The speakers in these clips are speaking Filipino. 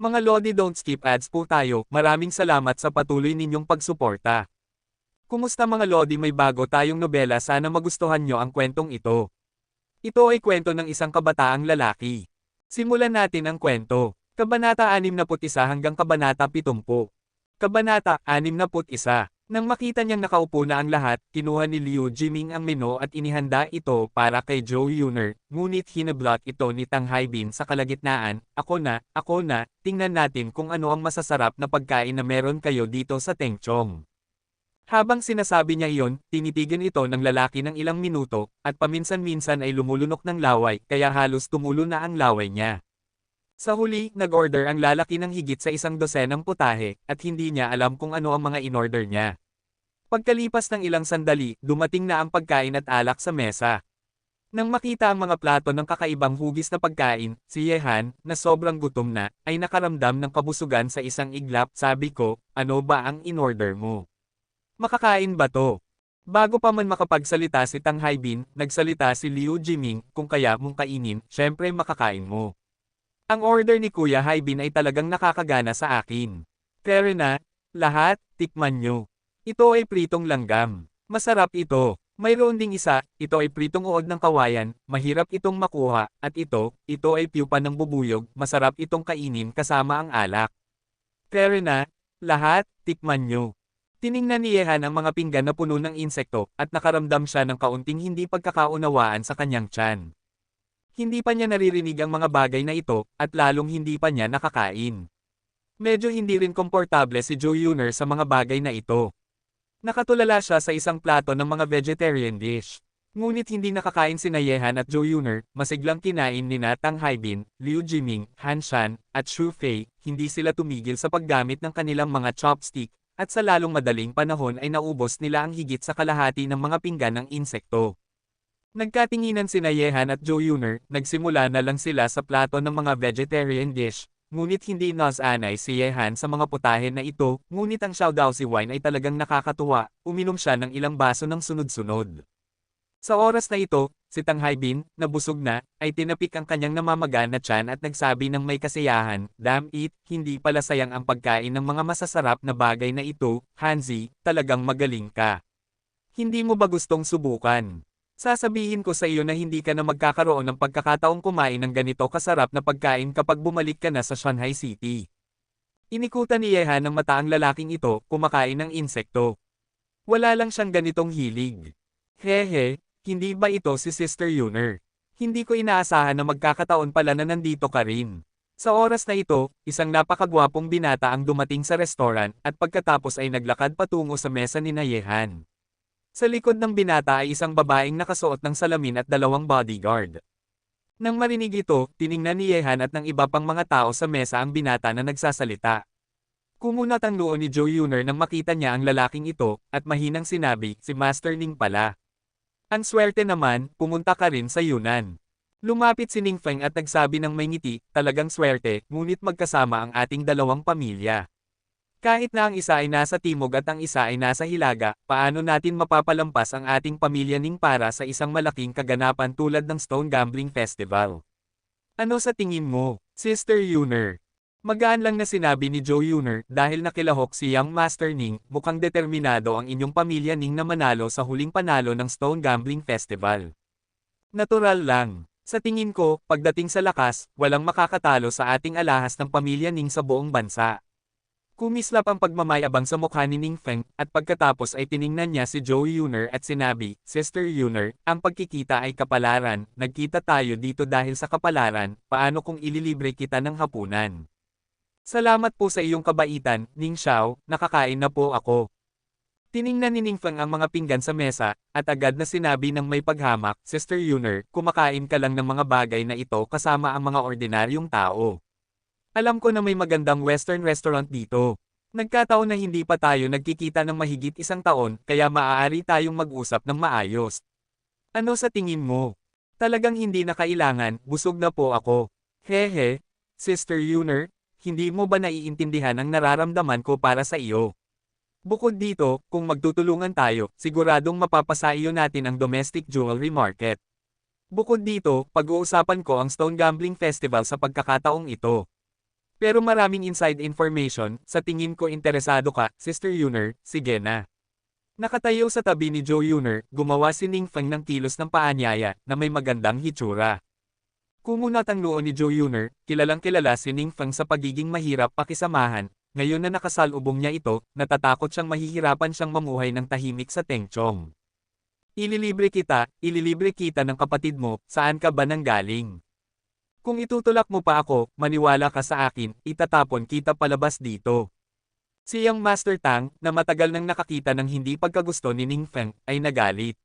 Mga Lodi, don't skip ads po tayo, maraming salamat sa patuloy ninyong pagsuporta. Kumusta mga Lodi, may bago tayong nobela, sana magustuhan nyo ang kwentong ito. Ito ay kwento ng isang kabataang lalaki. Simulan natin ang kwento. Kabanata 61 hanggang Kabanata 70. Kabanata 61. Nang makita niyang nakaupo na ang lahat, kinuha ni Liu Jiming ang menu at inihanda ito para kay Zhou Yuner, ngunit hinablot ito ni Tang Haibin sa kalagitnaan. Ako na, tingnan natin kung ano ang masasarap na pagkain na meron kayo dito sa Tengchong. Habang sinasabi niya iyon, tinitigan ito ng lalaki ng ilang minuto, at paminsan-minsan ay lumulunok ng laway, kaya halos tumulo na ang laway niya. Sa huli, nag-order ang lalaki ng higit sa 100 putahe, at hindi niya alam kung ano ang mga in-order niya. Pagkalipas ng ilang sandali, dumating na ang pagkain at alak sa mesa. Nang makita ang mga plato ng kakaibang hugis na pagkain, si Yehan, na sobrang gutom na, ay nakaramdam ng kabusugan sa isang iglap. Sabi ko, ano ba ang in-order mo? Makakain ba to? Bago pa man makapagsalita si Tang Haibin, nagsalita si Liu Jiming, kung kaya mong kainin, syempre makakain mo. Ang order ni Kuya Haibin ay talagang nakakagana sa akin. Pero na, lahat, tikman nyo. Ito ay pritong langgam. Masarap ito. Mayroon ding isa, ito ay pritong uod ng kawayan, mahirap itong makuha, at ito ay piyupa ng bubuyog, masarap itong kainin kasama ang alak. Pero na, lahat, tikman nyo. Tiningnan ni Yehan ang mga pinggan na puno ng insekto, at nakaramdam siya ng kaunting hindi pagkakaunawaan sa kanyang tiyan. Hindi pa niya naririnig ang mga bagay na ito, at lalong hindi pa niya nakakain. Medyo hindi rin komportable si Zhou Yuner sa mga bagay na ito. Nakatulala siya sa isang plato ng mga vegetarian dish. Ngunit hindi nakakain sina Yehan at Zhou Yuner, masiglang kinain ni Tang Haibin, Liu Jiming, Han Shan, at Xu Fei, hindi sila tumigil sa paggamit ng kanilang mga chopstick, at sa lalong madaling panahon ay naubos nila ang higit sa kalahati ng mga pinggan ng insekto. Nagkatinginan sina Yehan at Zhou Yuner, nagsimula na lang sila sa plato ng mga vegetarian dish, ngunit hindi nasanay si Yehan sa mga putahe na ito, ngunit ang Xiaodaosi wine ay talagang nakakatuwa, uminom siya ng ilang baso ng sunod-sunod. Sa oras na ito, si Tang Haibin, na busog na, ay tinapik ang kanyang namamaga na tiyan at nagsabi ng may kasiyahan, "Damn it, hindi pala sayang ang pagkain ng mga masasarap na bagay na ito, Hanzi, talagang magaling ka. Hindi mo ba gustong subukan? Sasabihin ko sa iyo na hindi ka na magkakaroon ng pagkakataong kumain ng ganito kasarap na pagkain kapag bumalik ka na sa Shanghai City." Inikutan ni Yehan ng mata ang lalaking ito, kumakain ng insekto. Wala lang siyang ganitong hilig. Hehe, hindi ba ito si Sister Yuner? Hindi ko inaasahan na magkakataon pala na nandito ka rin. Sa oras na ito, isang napakagwapong binata ang dumating sa restaurant, at pagkatapos ay naglakad patungo sa mesa ni Yehan. Sa likod ng binata ay isang babaeng nakasuot ng salamin at 2 bodyguard. Nang marinig ito, tiningnan ni Yehan at ng iba pang mga tao sa mesa ang binata na nagsasalita. Kumunat ang noo ni Zhou Yuner nang makita niya ang lalaking ito, at mahinang sinabi, "Si Master Ning pala. Ang swerte naman, pumunta ka rin sa Yunnan." Lumapit si Ning Feng at nagsabi ng may ngiti, "Talagang swerte, ngunit magkasama ang ating 2 pamilya. Kahit na ang isa ay nasa timog at ang isa ay nasa hilaga, paano natin mapapalampas ang ating pamilya Ning para sa isang malaking kaganapan tulad ng Stone Gambling Festival? Ano sa tingin mo, Sister Yuner?" Magaan lang na sinabi ni Zhou Yuner, dahil nakilahok si Young Master Ning, mukhang determinado ang inyong pamilya Ning na manalo sa huling panalo ng Stone Gambling Festival. Natural lang. Sa tingin ko, pagdating sa lakas, walang makakatalo sa ating alahas ng pamilya Ning sa buong bansa. Kumislap ang pagmamayabang sa mukha ni Ning Feng, at pagkatapos ay tiningnan niya si Zhou Yuner at sinabi, "Sister Yuner, ang pagkikita ay kapalaran, nagkita tayo dito dahil sa kapalaran, paano kung ililibre kita ng hapunan?" "Salamat po sa iyong kabaitan, Ning Xiao, nakakain na po ako." Tiningnan ni Ning Feng ang mga pinggan sa mesa, at agad na sinabi ng may paghamak, "Sister Yuner, kumakain ka lang ng mga bagay na ito kasama ang mga ordinaryong tao. Alam ko na may magandang western restaurant dito. Nagkataon na hindi pa tayo nagkikita ng mahigit 1 taon, kaya maaari tayong mag-usap ng maayos. Ano sa tingin mo? Talagang hindi na kailangan, busog na po ako." "Hehe, Sister Yuner, hindi mo ba naiintindihan ang nararamdaman ko para sa iyo? Bukod dito, kung magtutulungan tayo, siguradong mapapasaiyo natin ang domestic jewelry market. Bukod dito, pag-uusapan ko ang Stone Gambling Festival sa pagkakataong ito." Pero maraming inside information, sa tingin ko interesado ka, Sister Yuner, sige na. Nakatayo sa tabi ni Joe Yuner, gumawa si Ning Feng ng kilos ng paanyaya, na may magandang hitsura. Kumunat ang noo ni Joe Yuner, kilalang kilala si Ning Feng sa pagiging mahirap pakisamahan, ngayon na nakasalubong niya ito, natatakot siyang mahihirapan siyang mamuhay ng tahimik sa Tengchong. Ililibre kita ng kapatid mo, saan ka ba nanggaling? Kung itutulak mo pa ako, maniwala ka sa akin, itatapon kita palabas dito. Si Yang Master Tang, na matagal nang nakakita ng hindi pagkagusto ni Ning Feng, ay nagalit.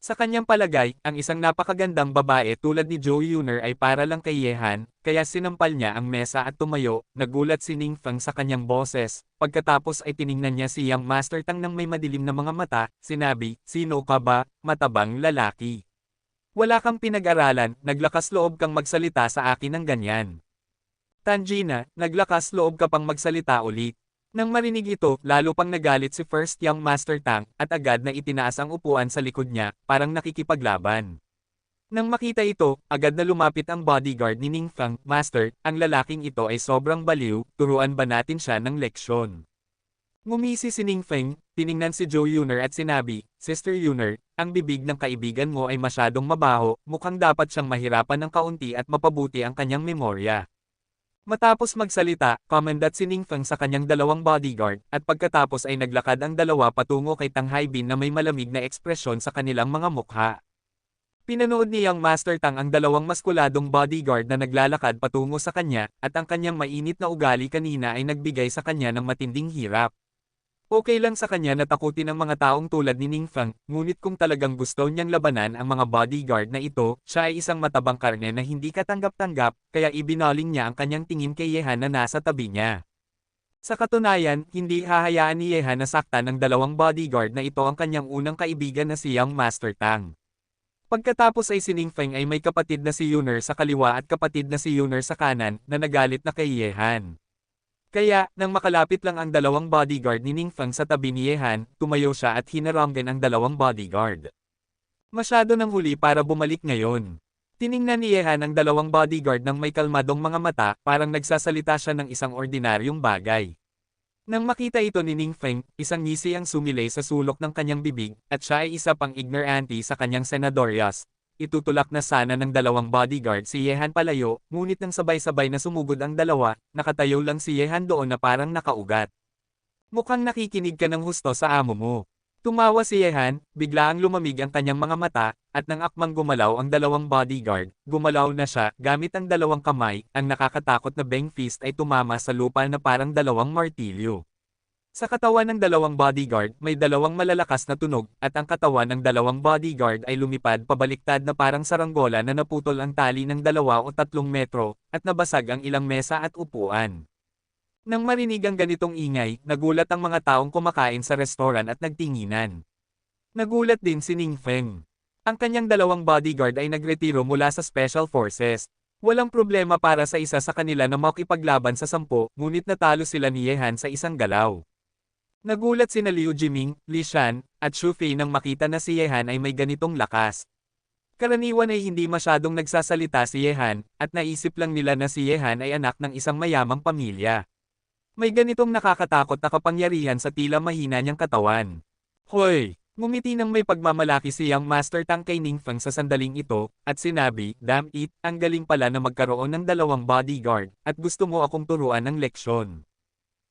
Sa kanyang palagay, ang isang napakagandang babae tulad ni Joe Yuner ay para lang kay Yehan, kaya sinampal niya ang mesa at tumayo, nagulat si Ning Feng sa kanyang boses, pagkatapos ay tiningnan niya si Yang Master Tang ng may madilim na mga mata, sinabi, sino ka ba, matabang lalaki? Wala kang pinag-aralan, naglakas loob kang magsalita sa akin ng ganyan. Tanjina, naglakas loob ka pang magsalita ulit. Nang marinig ito, lalo pang nagalit si First Young Master Tang, at agad na itinaas ang upuan sa likod niya, parang nakikipaglaban. Nang makita ito, agad na lumapit ang bodyguard ni Ning Feng, Master, ang lalaking ito ay sobrang baliw, turuan ba natin siya ng leksyon? Ngumisi si Ning Feng, tiningnan si Joe Yuner at sinabi, Sister Yuner, ang bibig ng kaibigan mo ay masyadong mabaho, mukhang dapat siyang mahirapan ng kaunti at mapabuti ang kanyang memorya. Matapos magsalita, komandat si Ning Feng sa kanyang dalawang bodyguard, at pagkatapos ay naglakad ang dalawa patungo kay Tang Haibin na may malamig na ekspresyon sa kanilang mga mukha. Pinanood ni Yang Master Tang ang dalawang maskuladong bodyguard na naglalakad patungo sa kanya, at ang kanyang mainit na ugali kanina ay nagbigay sa kanya ng matinding hirap. Okay lang sa kanya na takutin ang mga taong tulad ni Ning Feng, ngunit kung talagang gusto niyang labanan ang mga bodyguard na ito, siya ay isang matabang karne na hindi katanggap-tanggap, kaya ibinaling niya ang kanyang tingin kay Yehan na nasa tabi niya. Sa katunayan, hindi hahayaan ni Yehan na saktan ng dalawang bodyguard na ito ang kanyang unang kaibigan na si Young Master Tang. Pagkatapos ay si Ning Feng ay may kapatid na si Yuner sa kaliwa at kapatid na si Yuner sa kanan, na nagalit na kay Yehan. Kaya, nang makalapit lang ang dalawang bodyguard ni Ning Feng sa tabi ni Yehan, tumayo siya at hinaranggan ang dalawang bodyguard. Masyado nang huli para bumalik ngayon. Tiningnan ni Yehan ang dalawang bodyguard ng may kalmadong mga mata, parang nagsasalita siya ng isang ordinaryong bagay. Nang makita ito ni Ning Feng, isang ngisi ang sumilay sa sulok ng kanyang bibig, at siya ay isa pang ignorante sa kanyang senadoryas. Itutulak na sana ng dalawang bodyguard si Yehan palayo, ngunit nang sabay-sabay na sumugod ang dalawa, nakatayo lang si Yehan doon na parang nakaugat. Mukhang nakikinig ka ng husto sa amo mo. Tumawa si Yehan, bigla ang lumamig ang kanyang mga mata, at nang akmang gumalaw ang dalawang bodyguard, gumalaw na siya, gamit ang dalawang kamay, ang nakakatakot na Beng Fist ay tumama sa lupa na parang dalawang martilyo. Sa katawan ng dalawang bodyguard, may dalawang malalakas na tunog, at ang katawan ng dalawang bodyguard ay lumipad pabaliktad na parang saranggola na naputol ang tali ng 2 o 3 metro, at nabasag ang ilang mesa at upuan. Nang marinig ang ganitong ingay, nagulat ang mga taong kumakain sa restoran at nagtinginan. Nagulat din si Ning Feng. Ang kanyang dalawang bodyguard ay nagretiro mula sa Special Forces. Walang problema para sa isa sa kanila na makipaglaban sa 10, ngunit natalo sila ni Yehan sa isang galaw. Nagulat sina Liu Jiming, Li Shan, at Xu Fei nang makita na si Yehan ay may ganitong lakas. Karaniwan ay hindi masyadong nagsasalita si Yehan, at naisip lang nila na si Yehan ay anak ng isang mayamang pamilya. May ganitong nakakatakot na kapangyarihan sa tila mahina niyang katawan. Hoy! Ngumiti ng may pagmamalaki si Young Master Tang kay Ning Feng sa sandaling ito, at sinabi, Damn it, ang galing pala na magkaroon ng dalawang bodyguard, at gusto mo akong turuan ng leksyon.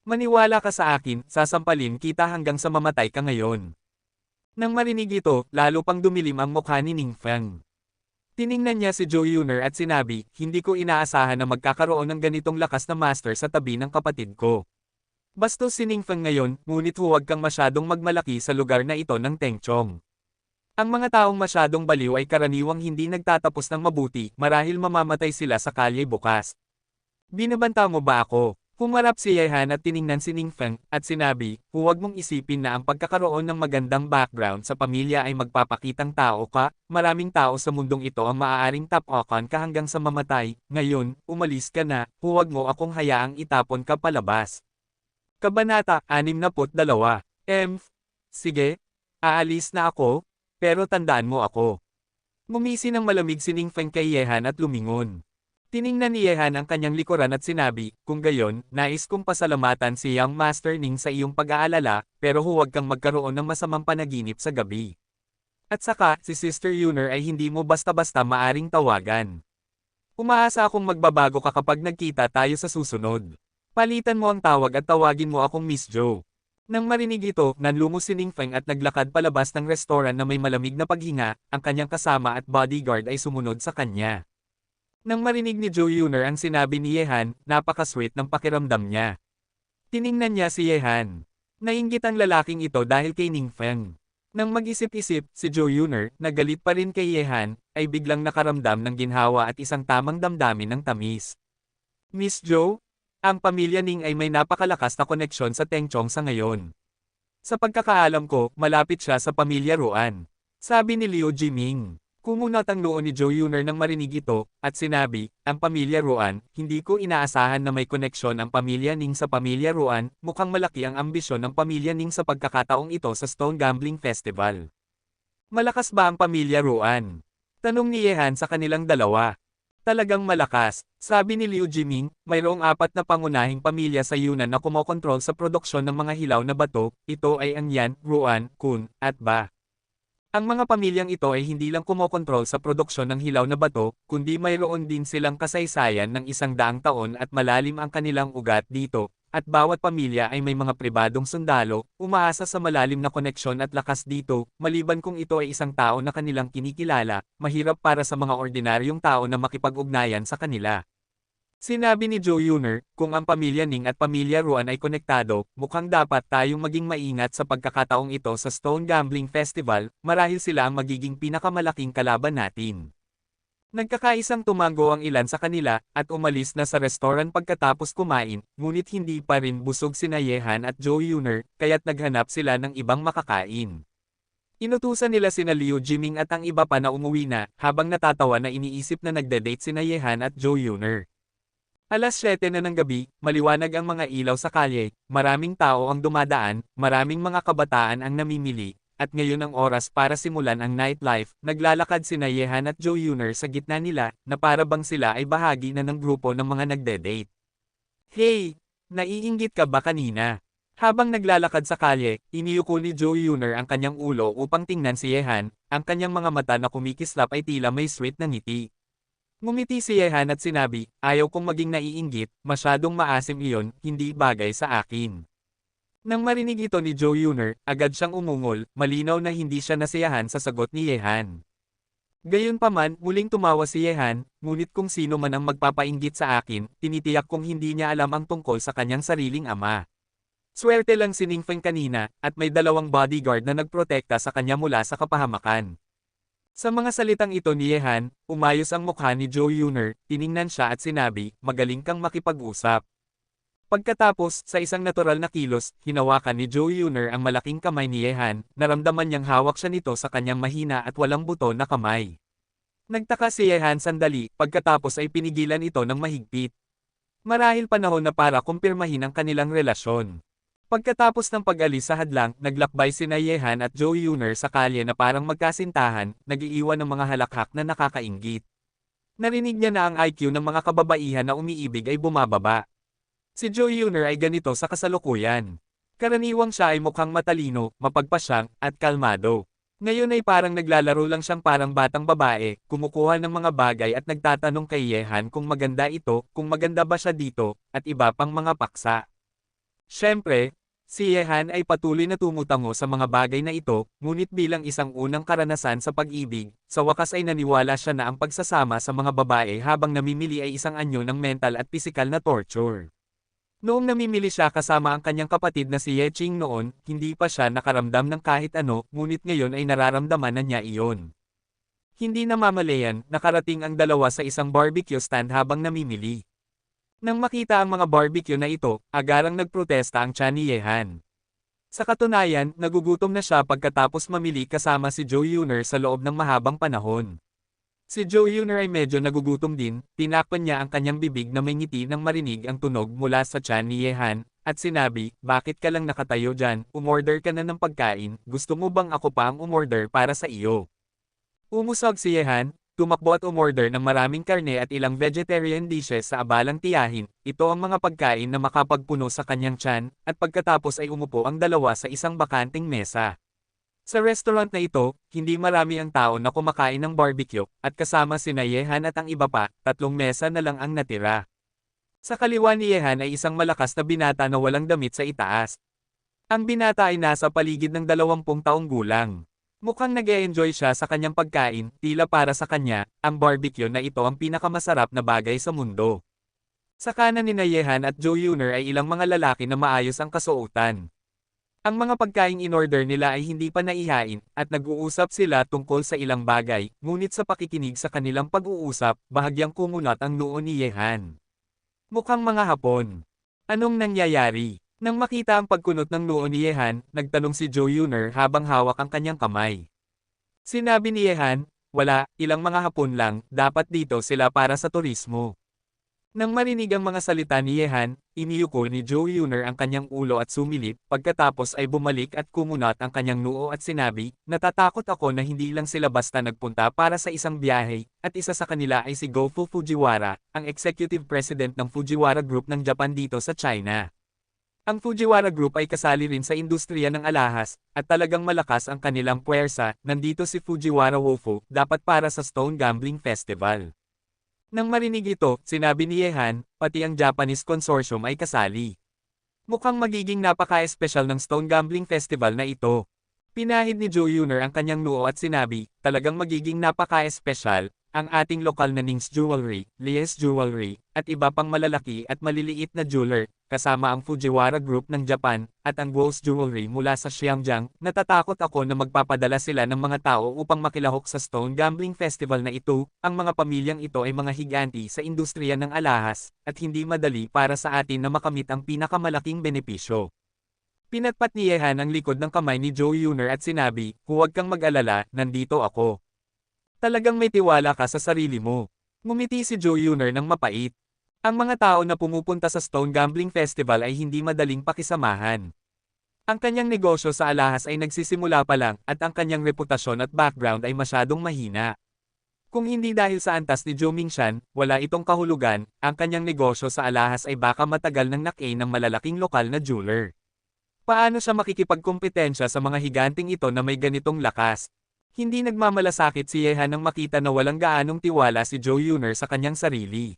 Maniwala ka sa akin, sasampalin kita hanggang sa mamatay ka ngayon. Nang marinig ito, lalo pang dumilim ang mukha ni Ning Feng. Tiningnan niya si Joe Yuner at sinabi, hindi ko inaasahan na magkakaroon ng ganitong lakas na master sa tabi ng kapatid ko. Bastos si Ning Feng ngayon, ngunit huwag kang masyadong magmalaki sa lugar na ito ng Tengchong. Ang mga taong masyadong baliw ay karaniwang hindi nagtatapos ng mabuti, marahil mamamatay sila sa kalye bukas. Binabanta mo ba ako? Humarap si Yehan at tiningnan si Ning Feng, at sinabi, huwag mong isipin na ang pagkakaroon ng magandang background sa pamilya ay magpapakitang tao ka, maraming tao sa mundong ito ang maaaring tapakan ka hanggang sa mamatay, ngayon, umalis ka na, huwag mo akong hayaang itapon ka palabas. Kabanata 62. Sige, aalis na ako, pero tandaan mo ako. Ngumisi ng malamig si Ning Feng kay Yehan at lumingon. Tiningnan ni Yehan ang kanyang likuran at sinabi, kung gayon, nais kong pasalamatan si Young Master Ning sa iyong pag-aalala, pero huwag kang magkaroon ng masamang panaginip sa gabi. At saka, si Sister Yuner ay hindi mo basta-basta maaring tawagan. Umaasa akong magbabago ka kapag nagkita tayo sa susunod. Palitan mo ang tawag at tawagin mo akong Miss Joe. Nang marinig ito, nanlumo si Ningfeng at naglakad palabas ng restoran na may malamig na paghinga, ang kanyang kasama at bodyguard ay sumunod sa kanya. Nang marinig ni Joe Yuner ang sinabi ni Yehan, napaka-sweet ng pakiramdam niya. Tiningnan niya si Yehan. Nainggit ang lalaking ito dahil kay Ningfeng. Nang mag-isip-isip, si Joe Yuner, na galit pa rin kay Yehan, ay biglang nakaramdam ng ginhawa at isang tamang damdamin ng tamis. Miss Joe? Ang pamilya Ning ay may napakalakas na koneksyon sa Tengchong sa ngayon. Sa pagkakaalam ko, malapit siya sa pamilya Ruan. Sabi ni Liu Jiming. Kumunat ang noo ni Joe Yuner nang marinig ito, at sinabi, ang pamilya Ruan, hindi ko inaasahan na may koneksyon ang pamilya Ning sa pamilya Ruan, mukhang malaki ang ambisyon ng pamilya Ning sa pagkakataong ito sa Stone Gambling Festival. Malakas ba ang pamilya Ruan? Tanong ni Yehan sa kanilang dalawa. Talagang malakas, sabi ni Liu Jiming, mayroong 4 na pangunahing pamilya sa Yunnan na kumokontrol sa produksyon ng mga hilaw na bato, ito ay ang Yan, Ruan, Kun, at Ba. Ang mga pamilyang ito ay hindi lang kumokontrol sa produksyon ng hilaw na bato, kundi mayroon din silang kasaysayan ng 100 taon at malalim ang kanilang ugat dito, at bawat pamilya ay may mga pribadong sundalo, umaasa sa malalim na koneksyon at lakas dito, maliban kung ito ay isang tao na kanilang kinikilala, mahirap para sa mga ordinaryong tao na makipag-ugnayan sa kanila. Sinabi ni Joe Yuner, kung ang pamilya Ning at pamilya Ruan ay konektado, mukhang dapat tayong maging maingat sa pagkakataong ito sa Stone Gambling Festival, marahil sila ang magiging pinakamalaking kalaban natin. Nagkakaisang tumango ang ilan sa kanila, at umalis na sa restoran pagkatapos kumain, ngunit hindi pa rin busog sina Yehan at Joe Yuner, kaya't naghanap sila ng ibang makakain. Inutusan nila sina Liu Jiming at ang iba pa na umuwi na, habang natatawa na iniisip na nagde-date sina Yehan at Joe Yuner. Alas 7 na ng gabi, maliwanag ang mga ilaw sa kalye, maraming tao ang dumadaan, maraming mga kabataan ang namimili, at ngayon ang oras para simulan ang nightlife, naglalakad sina Yehan at Joe Yuner sa gitna nila, na para bang sila ay bahagi na ng grupo ng mga nagde-date. Hey! Naiinggit ka ba kanina? Habang naglalakad sa kalye, iniyuko ni Joe Yuner ang kanyang ulo upang tingnan si Yehan, ang kanyang mga mata na kumikislap ay tila may sweet na ngiti. Ngumiti si Yehan at sinabi, ayaw kong maging naiinggit, masyadong maasim iyon, hindi bagay sa akin. Nang marinig ito ni Joe Yuner, agad siyang umungol, malinaw na hindi siya nasiyahan sa sagot ni Yehan. Gayunpaman, muling tumawa si Yehan, ngunit kung sino man ang magpapainggit sa akin, tinitiyak kong hindi niya alam ang tungkol sa kanyang sariling ama. Swerte lang si Ningfeng kanina, at may 2 bodyguard na nagprotekta sa kanya mula sa kapahamakan. Sa mga salitang ito ni Yehan, umayos ang mukha ni Joe Yuner, tiningnan siya at sinabi, magaling kang makipag-usap. Pagkatapos, sa isang natural na kilos, hinawakan ni Joe Yuner ang malaking kamay ni Yehan, naramdaman niyang hawak siya nito sa kanyang mahina at walang buto na kamay. Nagtaka si Yehan sandali, pagkatapos ay pinigilan ito ng mahigpit. Marahil panahon na para kumpirmahin ang kanilang relasyon. Pagkatapos ng pag-alis sa hadlang, naglakbay sina Yehan at Joe Yuner sa kalye na parang magkasintahan, nag-iiwan ng mga halakhak na nakakainggit. Narinig niya na ang IQ ng mga kababaihan na umiibig ay bumababa. Si Joe Yuner ay ganito sa kasalukuyan. Karaniwang siya ay mukhang matalino, mapagpasyang, at kalmado. Ngayon ay parang naglalaro lang siyang parang batang babae, kumukuha ng mga bagay at nagtatanong kay Yehan kung maganda ito, kung maganda ba siya dito, at iba pang mga paksa. Siyempre, si Yehan ay patuloy na tumutango sa mga bagay na ito, ngunit bilang isang unang karanasan sa pag-ibig, sa wakas ay naniwala siya na ang pagsasama sa mga babae habang namimili ay isang anyo ng mental at pisikal na torture. Noong namimili siya kasama ang kanyang kapatid na si Yeching noon, hindi pa siya nakaramdam ng kahit ano, ngunit ngayon ay nararamdaman na niya iyon. Hindi namamalayan, nakarating ang dalawa sa isang barbecue stand habang namimili. Nang makita ang mga barbecue na ito, agarang nagprotesta ang tiyan ni Yehan. Sa katunayan, nagugutom na siya pagkatapos mamili kasama si Joe Yuner sa loob ng mahabang panahon. Si Joe Yuner ay medyo nagugutom din, tinakpan niya ang kanyang bibig na may ngiti nang marinig ang tunog mula sa tiyan ni Yehan, at sinabi, bakit ka lang nakatayo dyan, umorder ka na ng pagkain, gusto mo bang ako pa ang umorder para sa iyo? Umusog si Yehan, tumakbo at umorder ng maraming karne at ilang vegetarian dishes sa abalang tiyahin. Ito ang mga pagkain na makapagpuno sa kanyang tiyan, at pagkatapos ay umupo ang dalawa sa isang bakanting mesa. Sa restaurant na ito, hindi marami ang tao na kumakain ng barbecue, at kasama sina Yehan at ang iba pa, 3 mesa na lang ang natira. Sa kaliwa ni Yehan ay isang malakas na binata na walang damit sa itaas. Ang binata ay nasa paligid ng 20 taong gulang. Mukhang nag-e-enjoy siya sa kanyang pagkain, tila para sa kanya, ang barbecue na ito ang pinakamasarap na bagay sa mundo. Sa kanan ni Yehan at Joe Yuner ay ilang mga lalaki na maayos ang kasuotan. Ang mga pagkaing in-order nila ay hindi pa naihain, at nag-uusap sila tungkol sa ilang bagay, ngunit sa pakikinig sa kanilang pag-uusap, bahagyang kumunat ang noo ni Yehan. Mukhang mga Hapon. Anong nangyayari? Nang makita ang pagkunot ng noo ni Yehan, nagtanong si Joe Yuner habang hawak ang kanyang kamay. Sinabi ni Yehan, wala, ilang mga Hapon lang, dapat dito sila para sa turismo. Nang marinig ang mga salita ni Yehan, iniyuko ni Joe Yuner ang kanyang ulo at sumilip, pagkatapos ay bumalik at kumunat ang kanyang noo at sinabi, natatakot ako na hindi lang sila basta nagpunta para sa isang biyahe, at isa sa kanila ay si Goful Fujiwara, ang executive president ng Fujiwara Group ng Japan dito sa China. Ang Fujiwara Group ay kasali rin sa industriya ng alahas, at talagang malakas ang kanilang puwersa. Nandito si Fujiwara Wofu, dapat para sa Stone Gambling Festival. Nang marinig ito, sinabi ni Yehan, pati ang Japanese consortium ay kasali. Mukhang magiging napaka-espesyal ng Stone Gambling Festival na ito. Pinahid ni Joe Yuner ang kanyang noo at sinabi, talagang magiging napaka-espesyal. Ang ating lokal na Ning's Jewelry, Lies Jewelry, at iba pang malalaki at maliliit na jeweler, kasama ang Fujiwara Group ng Japan, at ang Woes Jewelry mula sa Xiangjiang, natatakot ako na magpapadala sila ng mga tao upang makilahok sa Stone Gambling Festival na ito. Ang mga pamilyang ito ay mga higanti sa industriya ng alahas, at hindi madali para sa atin na makamit ang pinakamalaking benepisyo. Pinatpat ni Yehan ang likod ng kamay ni Joe Yuner at sinabi, huwag kang mag-alala, nandito ako. Talagang may tiwala ka sa sarili mo. Ngumiti si Joe Yuner ng mapait. Ang mga tao na pumupunta sa Stone Gambling Festival ay hindi madaling pakisamahan. Ang kanyang negosyo sa alahas ay nagsisimula pa lang, at ang kanyang reputasyon at background ay masyadong mahina. Kung hindi dahil sa antas ni Zhou Mingshan, wala itong kahulugan, ang kanyang negosyo sa alahas ay baka matagal nang nakain ng malalaking lokal na jeweler. Paano siya makikipagkumpetensya sa mga higanting ito na may ganitong lakas? Hindi nagmamalasakit si Yehan nang makita na walang gaanong tiwala si Joe Yuner sa kanyang sarili.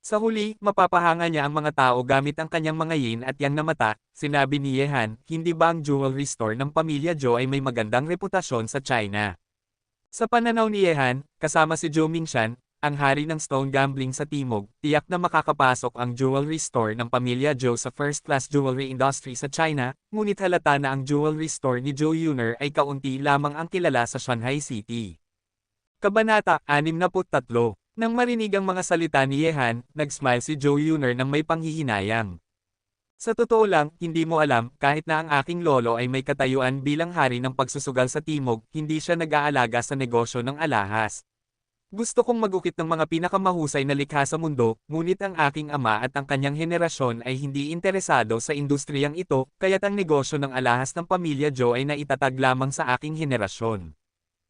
Sa huli, mapapahanga niya ang mga tao gamit ang kanyang mga yin at yang na mata. Sinabi ni Yehan, hindi ba ang jewelry store ng pamilya Joe ay may magandang reputasyon sa China? Sa pananaw ni Yehan, kasama si Zhou Mingshan, ang hari ng stone gambling sa Timog, tiyak na makakapasok ang jewelry store ng pamilya Joe sa first-class jewelry industry sa China, ngunit halata na ang jewelry store ni Joe Yuner ay kaunti lamang ang kilala sa Shanghai City. Kabanata 63. Nang marinig ang mga salita ni Yehan, nag-smile si Joe Yuner ng may panghihinayang. Sa totoo lang, hindi mo alam, kahit na ang aking lolo ay may katayuan bilang hari ng pagsusugal sa Timog, hindi siya nag-aalaga sa negosyo ng alahas. Gusto kong magukit ng mga pinakamahusay na likha sa mundo, ngunit ang aking ama at ang kanyang henerasyon ay hindi interesado sa industriyang ito, kaya't ang negosyo ng alahas ng pamilya Joe ay naitatag lamang sa aking henerasyon.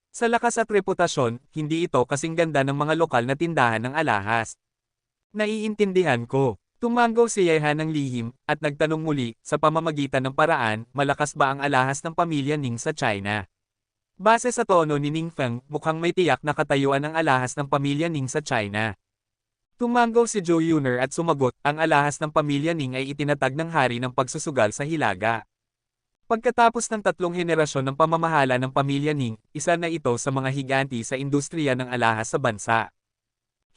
Sa lakas at reputasyon, hindi ito kasing ganda ng mga lokal na tindahan ng alahas. Naiintindihan ko. Tumango si Yehan ng lihim, at nagtanong muli, sa pamamagitan ng paraan, malakas ba ang alahas ng pamilya Ning sa China? Base sa tono ni Ning Feng, mukhang may tiyak na katayuan ang alahas ng pamilya Ning sa China. Tumango si Joe Yuner at sumagot, ang alahas ng pamilya Ning ay itinatag ng hari ng pagsusugal sa Hilaga. Pagkatapos ng 3 henerasyon ng pamamahala ng pamilya Ning, isa na ito sa mga higanti sa industriya ng alahas sa bansa.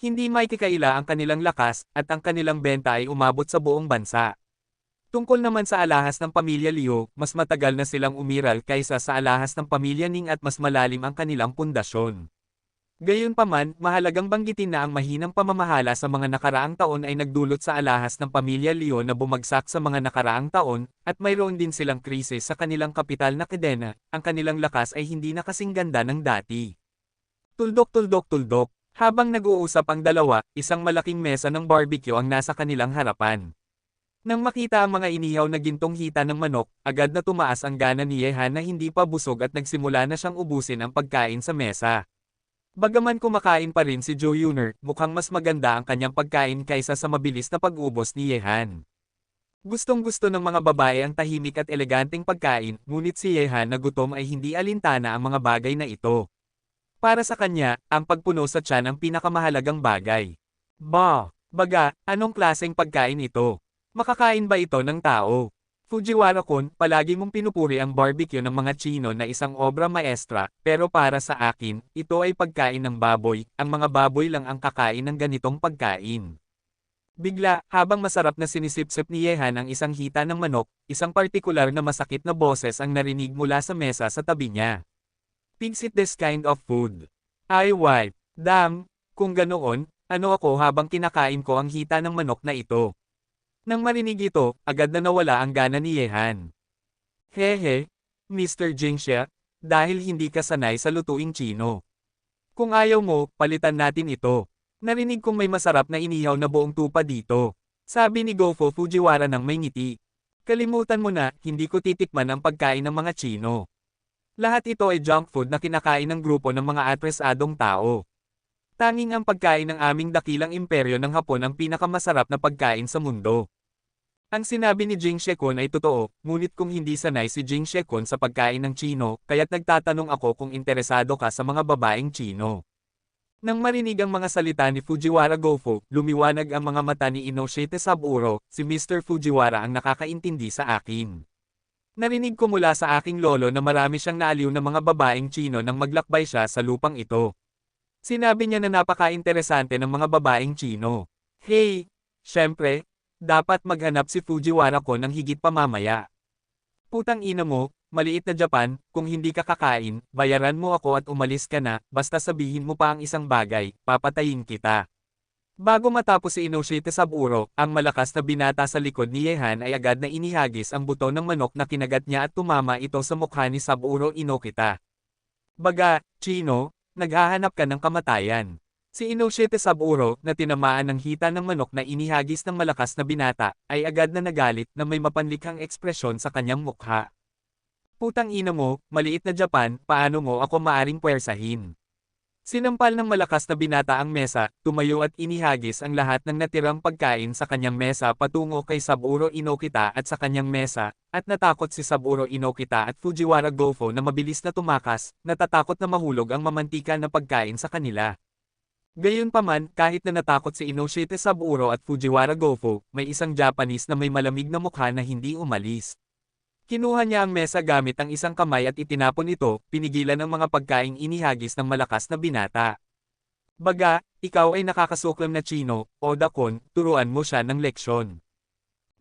Hindi maikikaila ang kanilang lakas, at ang kanilang benta ay umabot sa buong bansa. Tungkol naman sa alahas ng pamilya Liu, mas matagal na silang umiral kaysa sa alahas ng pamilya Ning at mas malalim ang kanilang pundasyon. Gayunpaman, mahalagang banggitin na ang mahinang pamamahala sa mga nakaraang taon ay nagdulot sa alahas ng pamilya Liu na bumagsak sa mga nakaraang taon, at mayroon din silang krisis sa kanilang kapital na Kedena, ang kanilang lakas ay hindi na kasing ganda ng dati. Tuldok-tuldok-tuldok. Habang nag-uusap ang dalawa, isang malaking mesa ng barbecue ang nasa kanilang harapan. Nang makita ang mga inihaw na gintong hita ng manok, agad na tumaas ang gana ni Yehan na hindi pa busog at nagsimula na siyang ubusin ang pagkain sa mesa. Bagaman kumakain pa rin si Jo Yuner, mukhang mas maganda ang kanyang pagkain kaysa sa mabilis na pag-ubos ni Yehan. Gustong-gusto ng mga babae ang tahimik at eleganteng pagkain, ngunit si Yehan na gutom ay hindi alintana ang mga bagay na ito. Para sa kanya, ang pagpuno sa tiyan ang pinakamahalagang bagay. Baga, anong klaseng pagkain ito? Makakain ba ito ng tao? Fujiwara-kun, palagi mong pinupuri ang barbecue ng mga Chino na isang obra maestra, pero para sa akin, ito ay pagkain ng baboy, ang mga baboy lang ang kakain ng ganitong pagkain. Bigla, habang masarap na sinisip-sip ni Yehan ang isang hita ng manok, isang partikular na masakit na boses ang narinig mula sa mesa sa tabi niya. Pigs eat this kind of food. Ay wife, damn, kung ganoon, ano ako habang kinakain ko ang hita ng manok na ito. Nang marinig ito, agad na nawala ang gana ni Yehan. Hehe, Mr. Jingxia, dahil hindi ka sanay sa lutuing Chino. Kung ayaw mo, palitan natin ito. Narinig kong may masarap na inihaw na buong tupa dito. Sabi ni Gofo Fujiwara ng may ngiti. Kalimutan mo na, hindi ko titikman ang pagkain ng mga Chino. Lahat ito ay junk food na kinakain ng grupo ng mga atresadong tao. Tanging ang pagkain ng aming dakilang imperyo ng Hapon ang pinakamasarap na pagkain sa mundo. Ang sinabi ni Jing Shekun ay totoo, ngunit kung hindi sanay si Jing Shekun sa pagkain ng Chino, kaya't nagtatanong ako kung interesado ka sa mga babaeng Chino. Nang marinig ang mga salita ni Fujiwara Gofo, lumiwanag ang mga mata ni Inoshite Saburo, si Mr. Fujiwara ang nakakaintindi sa akin. Narinig ko mula sa aking lolo na marami siyang naaliw na mga babaeng Chino nang maglakbay siya sa lupang ito. Sinabi niya na napaka-interesante ng mga babaeng Chino. Hey, syempre, dapat maghanap si Fujiwara ko ng higit pa mamaya. Putang ina mo, maliit na Japan, kung hindi ka kakain, bayaran mo ako at umalis ka na, basta sabihin mo pa ang isang bagay, papatayin kita. Bago matapos si Inoshite Saburo, ang malakas na binata sa likod ni Yehan ay agad na inihagis ang buto ng manok na kinagat niya at tumama ito sa mukha ni Saburo Inokita. Baga, Chino, naghahanap ka ng kamatayan. Si Inoshite Saburo, na tinamaan ng hita ng manok na inihagis ng malakas na binata, ay agad na nagalit na may mapanlikhang ekspresyon sa kanyang mukha. Putang ina mo, maliit na Japan, paano mo ako maaring puwersahin? Sinampal ng malakas na binata ang mesa, tumayo at inihagis ang lahat ng natirang pagkain sa kanyang mesa patungo kay Saburo Inokita at sa kanyang mesa, at natakot si Saburo Inokita at Fujiwara Gofo na mabilis na tumakas, natatakot na mahulog ang mamantika na pagkain sa kanila. Gayunpaman, kahit na natakot si Inoshite Saburo at Fujiwara Gofo, may isang Japanese na may malamig na mukha na hindi umalis. Kinuha niya ang mesa gamit ang isang kamay at itinapon ito, pinigilan ang mga pagkaing inihagis ng malakas na binata. Baga, ikaw ay nakakasuklam na Chino, Oda-kun, turuan mo siya ng leksyon.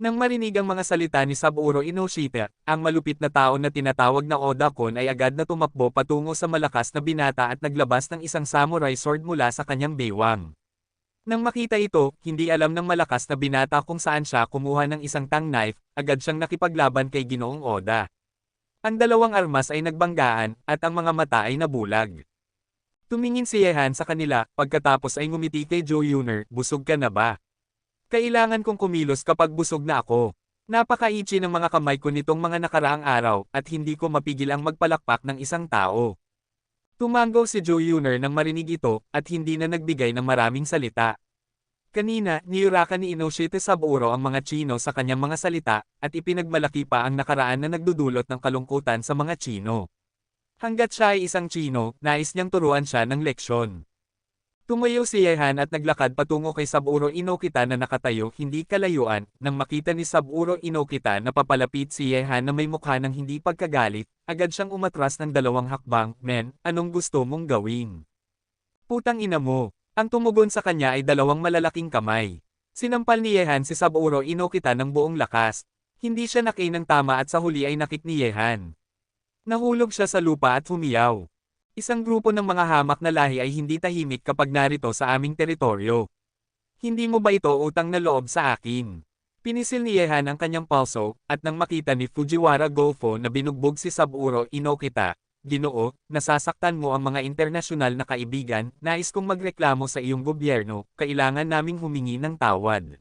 Nang marinig ang mga salita ni Saburo Inoshita, ang malupit na tao na tinatawag na Oda-kun ay agad na tumakbo patungo sa malakas na binata at naglabas ng isang samurai sword mula sa kanyang baywang. Nang makita ito, hindi alam ng malakas na binata kung saan siya kumuha ng isang tang knife, agad siyang nakipaglaban kay Ginoong Oda. Ang dalawang armas ay nagbanggaan, at ang mga mata ay nabulag. Tumingin si Yehan sa kanila, pagkatapos ay ngumiti kay Jo Yuner, busog ka na ba? Kailangan kong kumilos kapag busog na ako. Napaka-itchy ng mga kamay ko nitong mga nakaraang araw, at hindi ko mapigil ang magpalakpak ng isang tao. Tumango si Jo Yuner nang marinig ito, at hindi na nagbigay ng maraming salita. Kanina, niyurakan ni Inoshite Saburo ang mga Chino sa kanyang mga salita, at ipinagmalaki pa ang nakaraan na nagdudulot ng kalungkutan sa mga Chino. Hanggat siya ay isang Chino, nais niyang turuan siya ng leksyon. Tumayo si Yehan at naglakad patungo kay Saburo Inokita na nakatayo hindi kalayuan, nang makita ni Saburo Inokita na papalapit si Yehan na may mukha ng hindi pagkagalit, agad siyang umatras ng 2 hakbang, men, anong gusto mong gawin? Putang ina mo, ang tumugon sa kanya ay 2 malalaking kamay. Sinampal ni Yehan si Saburo Inokita ng buong lakas. Hindi siya nakain ng tama at sa huli ay nakit ni Yehan. Nahulog siya sa lupa at humiyaw. Isang grupo ng mga hamak na lahi ay hindi tahimik kapag narito sa aming teritoryo. Hindi mo ba ito utang na loob sa akin? Pinisil ni Yehan ang kanyang pulso, at nang makita ni Fujiwara Gofo na binugbog si Saburo Inokita, Ginoo, nasasaktan mo ang mga internasyonal na kaibigan, nais kong magreklamo sa iyong gobyerno, kailangan naming humingi ng tawad.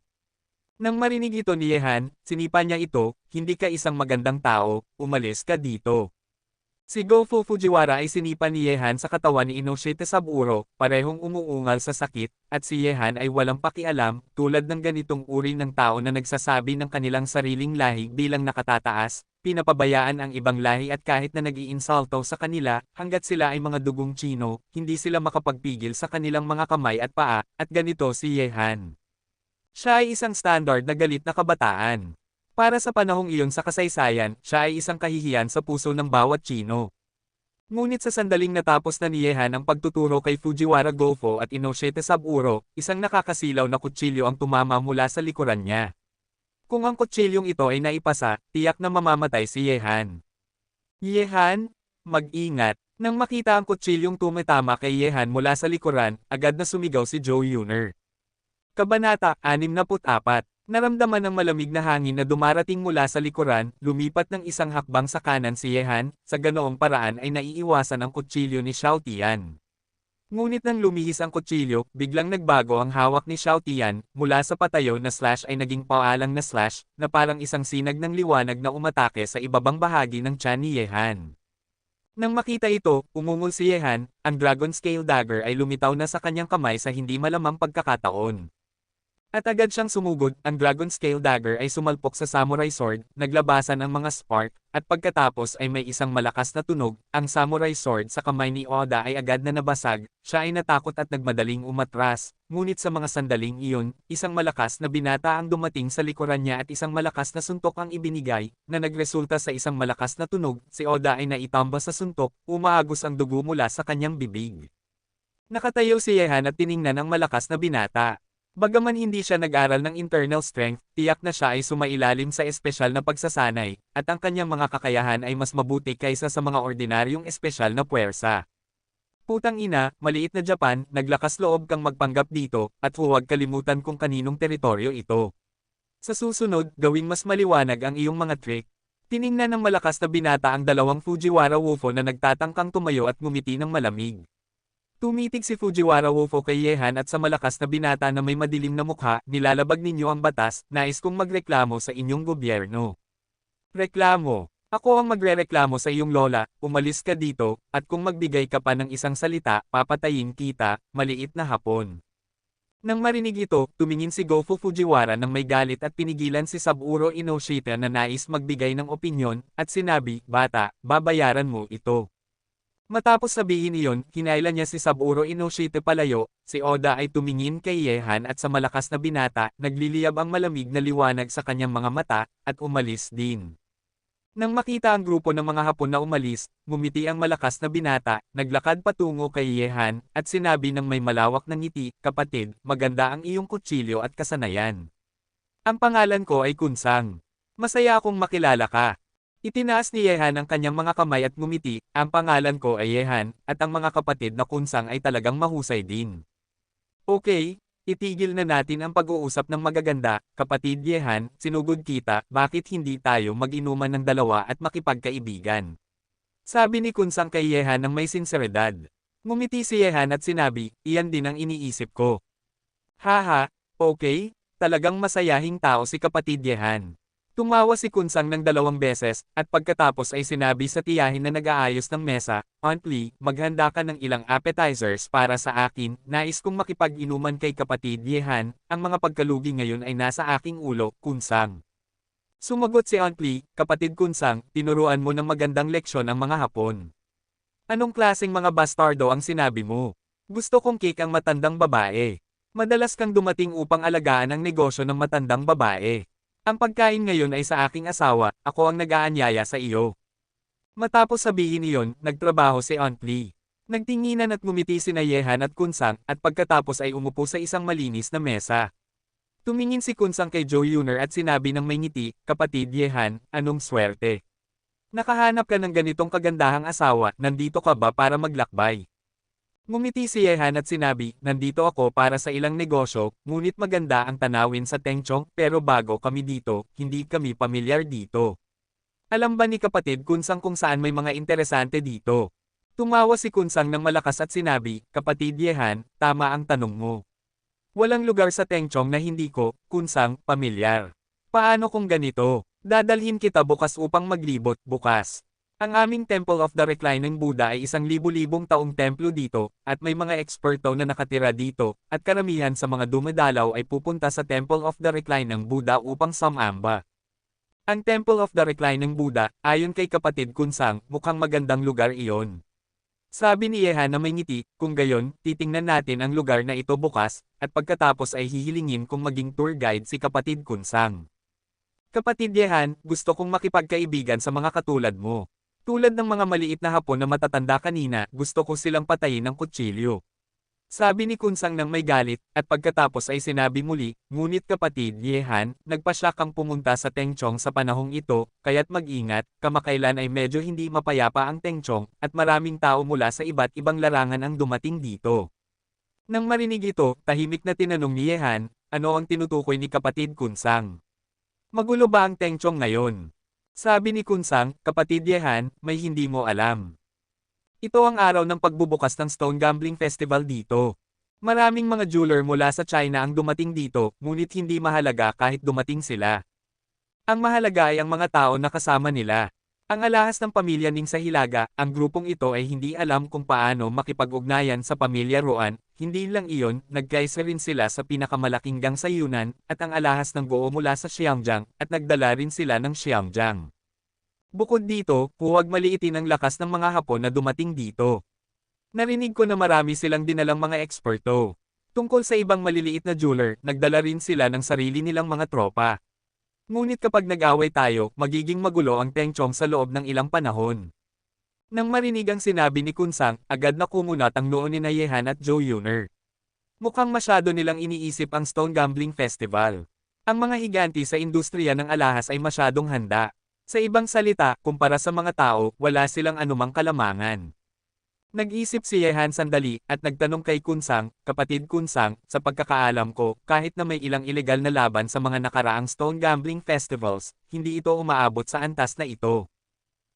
Nang marinig ito ni Yehan, sinipa niya ito, hindi ka isang magandang tao, umalis ka dito. Si Go Fujiwara ay sinipa ni Yehan sa katawan ni Inoshite Saburo, parehong umuungal sa sakit, at si Yehan ay walang pakialam, tulad ng ganitong uri ng tao na nagsasabi ng kanilang sariling lahi bilang nakatataas, pinapabayaan ang ibang lahi at kahit na nag-iinsulto sa kanila, hanggat sila ay mga dugong Chino, hindi sila makapagpigil sa kanilang mga kamay at paa, at ganito si Yehan. Siya ay isang standard na galit na kabataan. Para sa panahong iyon sa kasaysayan, siya ay isang kahihiyan sa puso ng bawat Chino. Ngunit sa sandaling natapos na ni Yehan ang pagtuturo kay Fujiwara Go-Fu at Inoshite Saburo, isang nakakasilaw na kutsilyo ang tumama mula sa likuran niya. Kung ang kutsilyong ito ay naipasa, tiyak na mamamatay si Yehan. Yehan, mag-ingat. Nang makita ang kutsilyong tumitama kay Yehan mula sa likuran, agad na sumigaw si Joe Yuner. Kabanata 64. Naramdaman ng malamig na hangin na dumarating mula sa likuran, lumipat ng isang hakbang sa kanan si Yehan, sa ganoong paraan ay naiiwasan ang kutsilyo ni Xiao Tian. Ngunit nang lumihis ang kutsilyo, biglang nagbago ang hawak ni Xiao Tian, mula sa patayo na slash ay naging paalang na slash, na parang isang sinag ng liwanag na umatake sa ibabang bahagi ng tiyan ni Yehan. Nang makita ito, umungol si Yehan, ang Dragon Scale Dagger ay lumitaw na sa kanyang kamay sa hindi malamang pagkakataon. At agad siyang sumugod, ang Dragon Scale Dagger ay sumalpok sa Samurai Sword, naglabasan ang mga spark, at pagkatapos ay may isang malakas na tunog, ang Samurai Sword sa kamay ni Oda ay agad na nabasag, siya ay natakot at nagmadaling umatras, ngunit sa mga sandaling iyon, isang malakas na binata ang dumating sa likuran niya at isang malakas na suntok ang ibinigay, na nagresulta sa isang malakas na tunog, si Oda ay naitamba sa suntok, umaagos ang dugo mula sa kanyang bibig. Nakatayo si Yehan at tiningnan ang malakas na binata. Bagaman hindi siya nag-aral ng internal strength, tiyak na siya ay sumailalim sa espesyal na pagsasanay, at ang kanyang mga kakayahan ay mas mabuti kaysa sa mga ordinaryong espesyal na puwersa. Putang ina, maliit na Japan, naglakas loob kang magpanggap dito, at huwag kalimutan kung kaninong teritoryo ito. Sa susunod, gawing mas maliwanag ang iyong mga trick. Tiningnan ng malakas na binata ang dalawang Fujiwara Wufo na nagtatangkang tumayo at ngumiti ng malamig. Tumitig si Fujiwara Wufo kay Yehan at sa malakas na binata na may madilim na mukha, nilalabag ninyo ang batas, nais kong magreklamo sa inyong gobyerno. Reklamo. Ako ang magrereklamo sa iyong lola, umalis ka dito, at kung magbigay ka pa ng isang salita, papatayin kita, maliit na Hapon. Nang marinig ito, tumingin si Go Fujiwara nang may galit at pinigilan si Saburo Inoshite na nais magbigay ng opinyon, at sinabi, bata, babayaran mo ito. Matapos sabihin iyon, hinailan niya si Saburo Inoshite palayo, si Oda ay tumingin kay Yehan at sa malakas na binata, nagliliyab ang malamig na liwanag sa kanyang mga mata, at umalis din. Nang makita ang grupo ng mga Hapon na umalis, ngumiti ang malakas na binata, naglakad patungo kay Yehan, at sinabi ng may malawak na ngiti, kapatid, maganda ang iyong kutsilyo at kasanayan. Ang pangalan ko ay Kunsang. Masaya akong makilala ka. Itinaas ni Yehan ang kanyang mga kamay at ngumiti, ang pangalan ko ay Yehan, at ang mga kapatid na Kunsang ay talagang mahusay din. Okay, itigil na natin ang pag-uusap ng magaganda, kapatid Yehan, sinugod kita, bakit hindi tayo mag-inuman ng dalawa at makipagkaibigan? Sabi ni Kunsang kay Yehan ng may sinseridad. Ngumiti si Yehan at sinabi, iyan din ang iniisip ko. Haha, okay, talagang masayahing tao si kapatid Yehan. Tumawa si Kunsang ng 2 beses, at pagkatapos ay sinabi sa tiyahin na nag-aayos ng mesa, Aunt Lee, maghanda ka ng ilang appetizers para sa akin, nais kong makipag-inuman kay kapatid Yehan, ang mga pagkalugi ngayon ay nasa aking ulo, Kunsang. Sumagot si Aunt Lee, kapatid Kunsang, tinuruan mo ng magandang leksyon ang mga Hapon. Anong klaseng mga bastardo ang sinabi mo? Gusto kong cake ang matandang babae. Madalas kang dumating upang alagaan ang negosyo ng matandang babae. Ang pagkain ngayon ay sa aking asawa, ako ang nag-aanyaya sa iyo. Matapos sabihin iyon, nagtrabaho si Aunt Lee. Nagtinginan at ngumiti sina Yehan at Kunsang, at pagkatapos ay umupo sa isang malinis na mesa. Tumingin si Kunsang kay Joe Yuner at sinabi ng may ngiti, kapatid Yehan, anong swerte? Nakahanap ka ng ganitong kagandahang asawa, nandito ka ba para maglakbay? Ngumiti si Yehan at sinabi, nandito ako para sa ilang negosyo, ngunit maganda ang tanawin sa Tengchong, pero bago kami dito, hindi kami pamilyar dito. Alam ba ni kapatid Kunsang kung saan may mga interesante dito? Tumawa si Kunsang ng malakas at sinabi, kapatid Yehan, tama ang tanong mo. Walang lugar sa Tengchong na hindi ko, Kunsang, pamilyar. Paano kung ganito? Dadalhin kita bukas upang maglibot, bukas. Ang aming Temple of the Reclining Buddha ay isang libu-libong taong templo dito, at may mga eksperto na nakatira dito, at karamihan sa mga dumadalaw ay pupunta sa Temple of the Reclining Buddha upang sumamba. Ang Temple of the Reclining Buddha, ayon kay kapatid Kunsang, mukhang magandang lugar iyon. Sabi ni Yehan na may ngiti, kung gayon, titingnan natin ang lugar na ito bukas, at pagkatapos ay hihilingin kung maging tour guide si kapatid Kunsang. Kapatid Yehan, gusto kong makipagkaibigan sa mga katulad mo. Tulad ng mga maliit na hapon na matatanda kanina, gusto ko silang patayin ng kutsilyo. Sabi ni Kunsang nang may galit, at pagkatapos ay sinabi muli, ngunit kapatid Yehan, nagpa siya kang pumunta sa Tengchong sa panahong ito, kaya't mag-ingat, kamakailan ay medyo hindi mapayapa ang Tengchong, at maraming tao mula sa iba't ibang larangan ang dumating dito. Nang marinig ito, tahimik na tinanong ni Yehan, ano ang tinutukoy ni kapatid Kunsang? Magulo ba ang Tengchong ngayon? Sabi ni Kunsang, kapatid Yehan, may hindi mo alam. Ito ang araw ng pagbubukas ng Stone Gambling Festival dito. Maraming mga jeweler mula sa China ang dumating dito, ngunit hindi mahalaga kahit dumating sila. Ang mahalaga ay ang mga tao na kasama nila. Ang alahas ng pamilya Ning sa Hilaga, ang grupong ito ay hindi alam kung paano makipag-ugnayan sa pamilya Ruan, hindi lang iyon, nagkaisa rin sila sa pinakamalaking gang sa Yunnan, at ang alahas ng Goo mula sa Xiangjiang, at nagdala rin sila ng Xiangjiang. Bukod dito, huwag maliitin ang lakas ng mga Hapon na dumating dito. Narinig ko na marami silang dinalang mga eksperto. Tungkol sa ibang maliliit na jeweler, nagdala rin sila ng sarili nilang mga tropa. Ngunit kapag nag-away tayo, magiging magulo ang Tengchong sa loob ng ilang panahon. Nang marinig ang sinabi ni Kunsang, agad na kumunat ang noo ni Yehan at Zhou Yuner. Mukhang masyado nilang iniisip ang Stone Gambling Festival. Ang mga higanti sa industriya ng alahas ay masyadong handa. Sa ibang salita, kumpara sa mga tao, wala silang anumang kalamangan. Nag-isip si Yehan sandali, at nagtanong kay Kunsang, kapatid Kunsang, sa pagkakaalam ko, kahit na may ilang ilegal na laban sa mga nakaraang Stone Gambling Festivals, hindi ito umaabot sa antas na ito.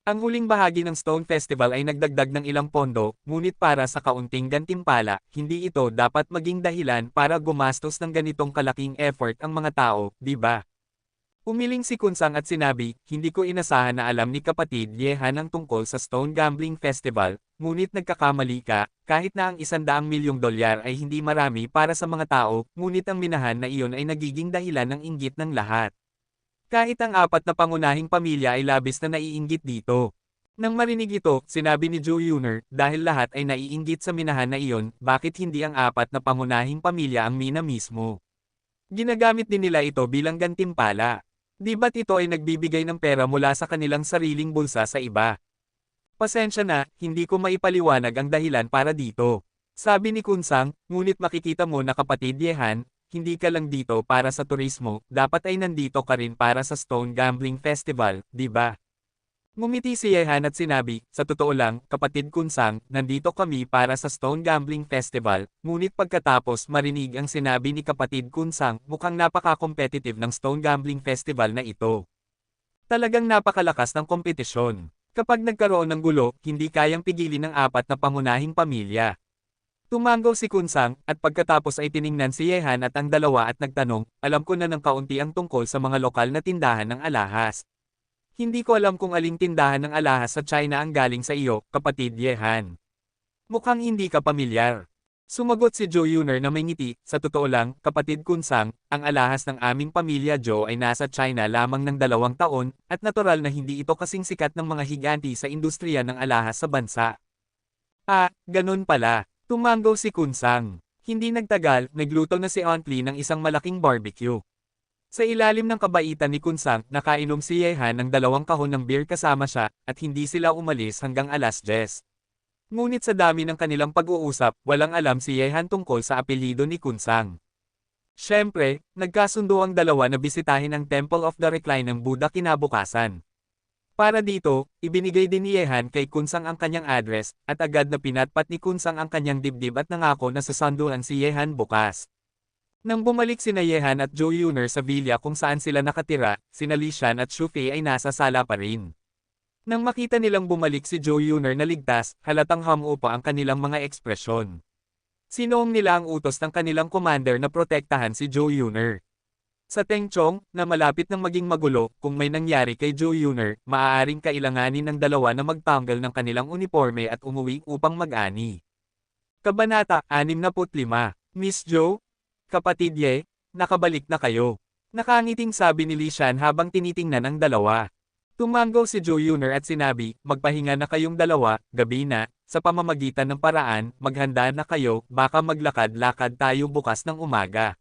Ang huling bahagi ng Stone Festival ay nagdagdag ng ilang pondo, ngunit para sa kaunting gantimpala, hindi ito dapat maging dahilan para gumastos ng ganitong kalaking effort ang mga tao, di ba? Umiling si Kunsang at sinabi, hindi ko inasahan na alam ni kapatid Yehan ang tungkol sa Stone Gambling Festival, ngunit nagkakamali ka, kahit na ang $100 milyong ay hindi marami para sa mga tao, ngunit ang minahan na iyon ay nagiging dahilan ng inggit ng lahat. Kahit ang apat na pangunahing pamilya ay labis na naiinggit dito. Nang marinig ito, sinabi ni Zhou Yuner, dahil lahat ay naiinggit sa minahan na iyon, bakit hindi ang apat na pangunahing pamilya ang mina mismo? Ginagamit din nila ito bilang gantimpala. Di ba't ito ay nagbibigay ng pera mula sa kanilang sariling bulsa sa iba? Pasensya na, hindi ko maipaliwanag ang dahilan para dito. Sabi ni Kunsang, ngunit makikita mo na kapatid Yehan, hindi ka lang dito para sa turismo, dapat ay nandito ka rin para sa Stone Gambling Festival, di ba? Ngumiti si Yehan at sinabi, sa totoo lang, kapatid Kunsang, nandito kami para sa Stone Gambling Festival, ngunit pagkatapos marinig ang sinabi ni kapatid Kunsang, mukhang napaka-competitive ng Stone Gambling Festival na ito. Talagang napakalakas ng kompetisyon. Kapag nagkaroon ng gulo, hindi kayang pigilin ng apat na pangunahing pamilya. Tumango si Kunsang, at pagkatapos ay tiningnan si Yehan at ang dalawa at nagtanong, alam ko na ng kaunti ang tungkol sa mga lokal na tindahan ng alahas. Hindi ko alam kung aling tindahan ng alahas sa China ang galing sa iyo, kapatid Yehan. Mukhang hindi ka pamilyar. Sumagot si Zhou Yuner na may ngiti, sa totoo lang, kapatid Kunsang, ang alahas ng aming pamilya Zhou ay nasa China lamang ng 2 taon, at natural na hindi ito kasing sikat ng mga higanti sa industriya ng alahas sa bansa. Ah, ganun pala. Tumango si Kunsang. Hindi nagtagal, nagluto na si Aunt Lee ng isang malaking barbecue. Sa ilalim ng kabaitan ni Kunsang, nakainom si Yehan ng 2 kahon ng beer kasama siya, at hindi sila umalis hanggang 10:00. Ngunit sa dami ng kanilang pag-uusap, walang alam si Yehan tungkol sa apelyido ni Kunsang. Siyempre, nagkasundo ang dalawa na bisitahin ang Temple of the Reclining Buddha kinabukasan. Para dito, ibinigay din ni Yehan kay Kunsang ang kanyang address, at agad na pinatpat ni Kunsang ang kanyang dibdib at nangako na sasanduan si Yehan bukas. Nang bumalik sina Yehan at Zhou Yuner sa villa kung saan sila nakatira, sina Li Shan at Xu Fei ay nasa sala pa rin. Nang makita nilang bumalik si Zhou Yuner na ligtas, halatang humupa ang kanilang mga ekspresyon. Sinoong nila ang utos ng kanilang commander na protektahan si Zhou Yuner. Sa Teng Chong, na malapit ng maging magulo, kung may nangyari kay Joe Yunner, maaaring kailanganin ng dalawa na magtanggal ng kanilang uniforme at umuwi upang mag-ani. Kabanata 65. Miss Joe? Kapatid Ye, nakabalik na kayo. Nakangiting sabi ni Li Shan habang tinitingnan ang dalawa. Tumango si Joe Yunner at sinabi, magpahinga na kayong dalawa, gabi na, sa pamamagitan ng paraan, maghanda na kayo, baka maglakad-lakad tayo bukas ng umaga.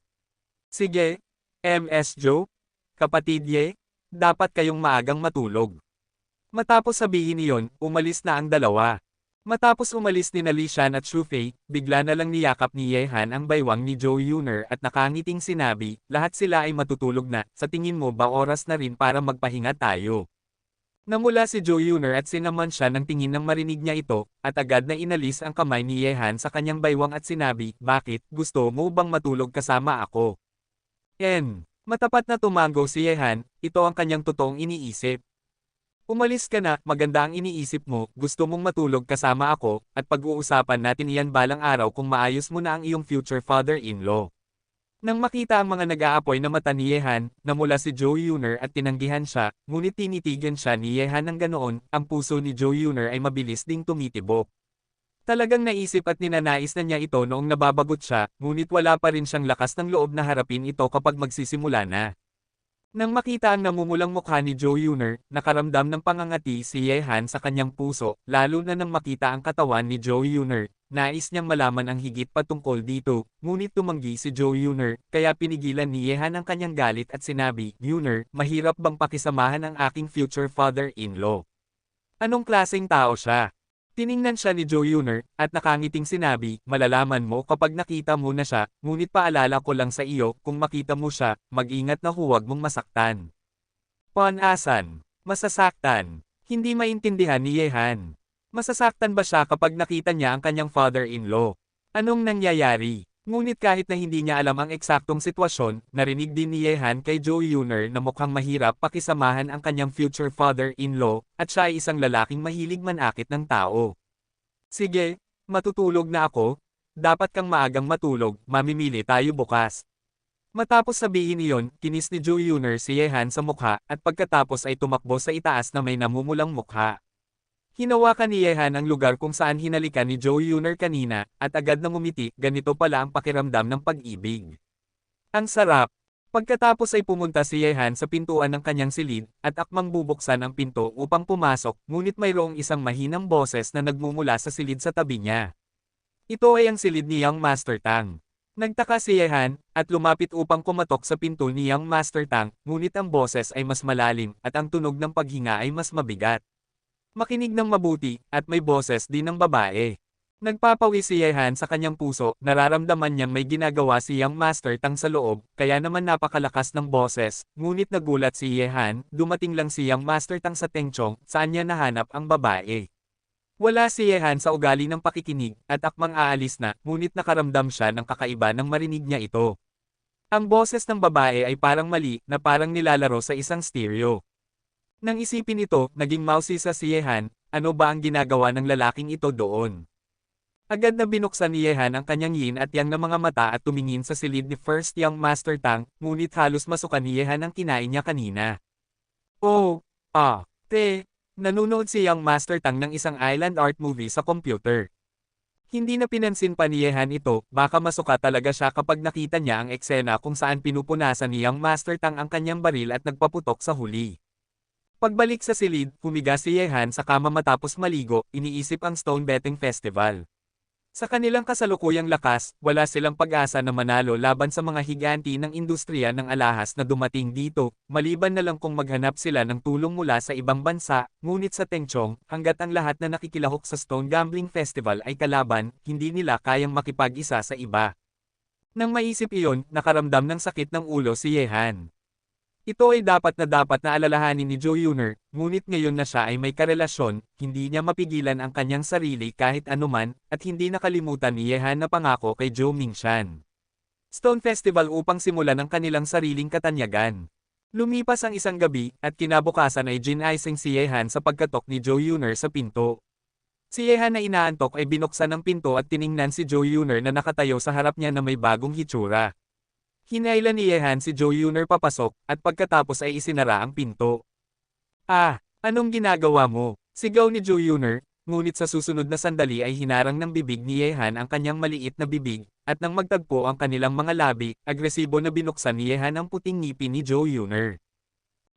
Sige, Ms. Joe? Kapatid Ye? Dapat kayong maagang matulog. Matapos sabihin iyon, umalis na ang dalawa. Matapos umalis ni Li Shan at Xu Fei, bigla na lang niyakap ni Ye Han ang baywang ni Joe Yunner at nakangiting sinabi, lahat sila ay matutulog na, sa tingin mo ba oras na rin para magpahinga tayo? Namula si Joe Yunner at sinaman siya ng tingin nang marinig niya ito, at agad na inalis ang kamay ni Ye Han sa kanyang baywang at sinabi, bakit, gusto mo bang matulog kasama ako? Matapat na tumango si Ye Han, ito ang kanyang totoong iniisip. Umalis ka na, maganda ang iniisip mo, gusto mong matulog kasama ako, at pag-uusapan natin iyan balang araw kung maayos mo na ang iyong future father-in-law. Nang makita ang mga nag-aapoy na mata ni Ye Han, namula si Joe Yunner at tinanggihan siya, ngunit tinitigan siya ni Ye Han ng ganoon, ang puso ni Joe Yunner ay mabilis ding tumitibok. Talagang naisip at ninanais na niya ito noong nababagot siya, ngunit wala pa rin siyang lakas ng loob na harapin ito kapag magsisimula na. Nang makita ang namumulang mukha ni Joe Yunner, nakaramdam ng pangangati si Ye Han sa kanyang puso, lalo na nang makita ang katawan ni Joe Yunner. Nais niyang malaman ang higit patungkol dito, ngunit tumanggi si Joe Yunner, kaya pinigilan ni Ye Han ang kanyang galit at sinabi, Yunner, mahirap bang pakisamahan ang aking future father-in-law? Anong klaseng tao siya? Tiningnan siya ni Joe Yunner, at nakangiting sinabi, malalaman mo kapag nakita mo na siya, ngunit paalala ko lang sa iyo, kung makita mo siya, mag-ingat na huwag mong masaktan. Panasan. Masasaktan. Hindi maintindihan ni Ye Han. Masasaktan ba siya kapag nakita niya ang kanyang father-in-law? Anong nangyayari? Ngunit kahit na hindi niya alam ang eksaktong sitwasyon, narinig din ni Ye Han kay Joe Yunner na mukhang mahirap pakisamahan ang kanyang future father-in-law, at siya ay isang lalaking mahilig manakit ng tao. Sige, matutulog na ako. Dapat kang maagang matulog, mamimili tayo bukas. Matapos sabihin iyon, kinis ni Joe Yunner si Ye Han sa mukha, at pagkatapos ay tumakbo sa itaas na may namumulang mukha. Hinawakan ni Ye Han ang lugar kung saan hinalikan ni Joe Yunner kanina, at agad na ngumiti, ganito pala ang pakiramdam ng pag-ibig. Ang sarap! Pagkatapos ay pumunta si Ye Han sa pintuan ng kanyang silid, at akmang bubuksan ang pinto upang pumasok, ngunit mayroong isang mahinang boses na nagmumula sa silid sa tabi niya. Ito ay ang silid ni Young Master Tang. Nagtaka si Ye Han, at lumapit upang kumatok sa pinto ni Young Master Tang, ngunit ang boses ay mas malalim, at ang tunog ng paghinga ay mas mabigat. Makinig ng mabuti, at may boses din ng babae. Nagpapawi si Ye Han sa kanyang puso, nararamdaman niyang may ginagawa si Young Master Tang sa loob, kaya naman napakalakas ng boses, ngunit nagulat si Ye Han, dumating lang si Young Master Tang sa Teng Chong, saan niya nahanap ang babae. Wala si Ye Han sa ugali ng pakikinig, at akmang aalis na, ngunit nakaramdam siya ng kakaiba nang marinig niya ito. Ang boses ng babae ay parang mali, na parang nilalaro sa isang stereo. Nang isipin ito, naging mausisa si Ye Han, ano ba ang ginagawa ng lalaking ito doon? Agad na binuksan ni Ye Han ang kanyang yin at yang na mga mata at tumingin sa silid ni First Young Master Tang, ngunit halos masukan ni Ye Han ang kinain niya kanina. Oh, nanunood si Young Master Tang ng isang island art movie sa computer. Hindi na pinansin pa ni Ye Han ito, baka masuka talaga siya kapag nakita niya ang eksena kung saan pinupunasan ni Young Master Tang ang kanyang baril at nagpaputok sa huli. Pagbalik sa silid, humiga si Ye Han sa kama matapos maligo, iniisip ang Stone Betting Festival. Sa kanilang kasalukuyang lakas, wala silang pag-asa na manalo laban sa mga higanti ng industriya ng alahas na dumating dito, maliban na lang kung maghanap sila ng tulong mula sa ibang bansa, ngunit sa Teng Chong, hanggat ang lahat na nakikilahok sa Stone Gambling Festival ay kalaban, hindi nila kayang makipag-isa sa iba. Nang maisip iyon, nakaramdam ng sakit ng ulo si Ye Han. Ito ay dapat na alalahanin ni Joe Yunner, ngunit ngayon na siya ay may karelasyon, hindi niya mapigilan ang kanyang sarili kahit anuman, at hindi nakalimutan ni Ye Han na pangako kay Joe Mingshan. Stone Festival upang simulan ang kanilang sariling katanyagan. Lumipas ang isang gabi, at kinabukasan ay ginaising si Ye Han sa pagkatok ni Joe Yunner sa pinto. Si Ye Han na inaantok ay binuksan ang pinto at tiningnan si Joe Yunner na nakatayo sa harap niya na may bagong hitsura. Hinailan ni Yehan si Jo Yuner papasok, at pagkatapos ay isinara ang pinto. Ah, anong ginagawa mo? Sigaw ni Jo Yuner, ngunit sa susunod na sandali ay hinarang ng bibig ni Yehan ang kanyang maliit na bibig, at nang magtagpo ang kanilang mga labi, agresibo na binuksan ni Yehan ang puting ngipin ni Jo Yuner.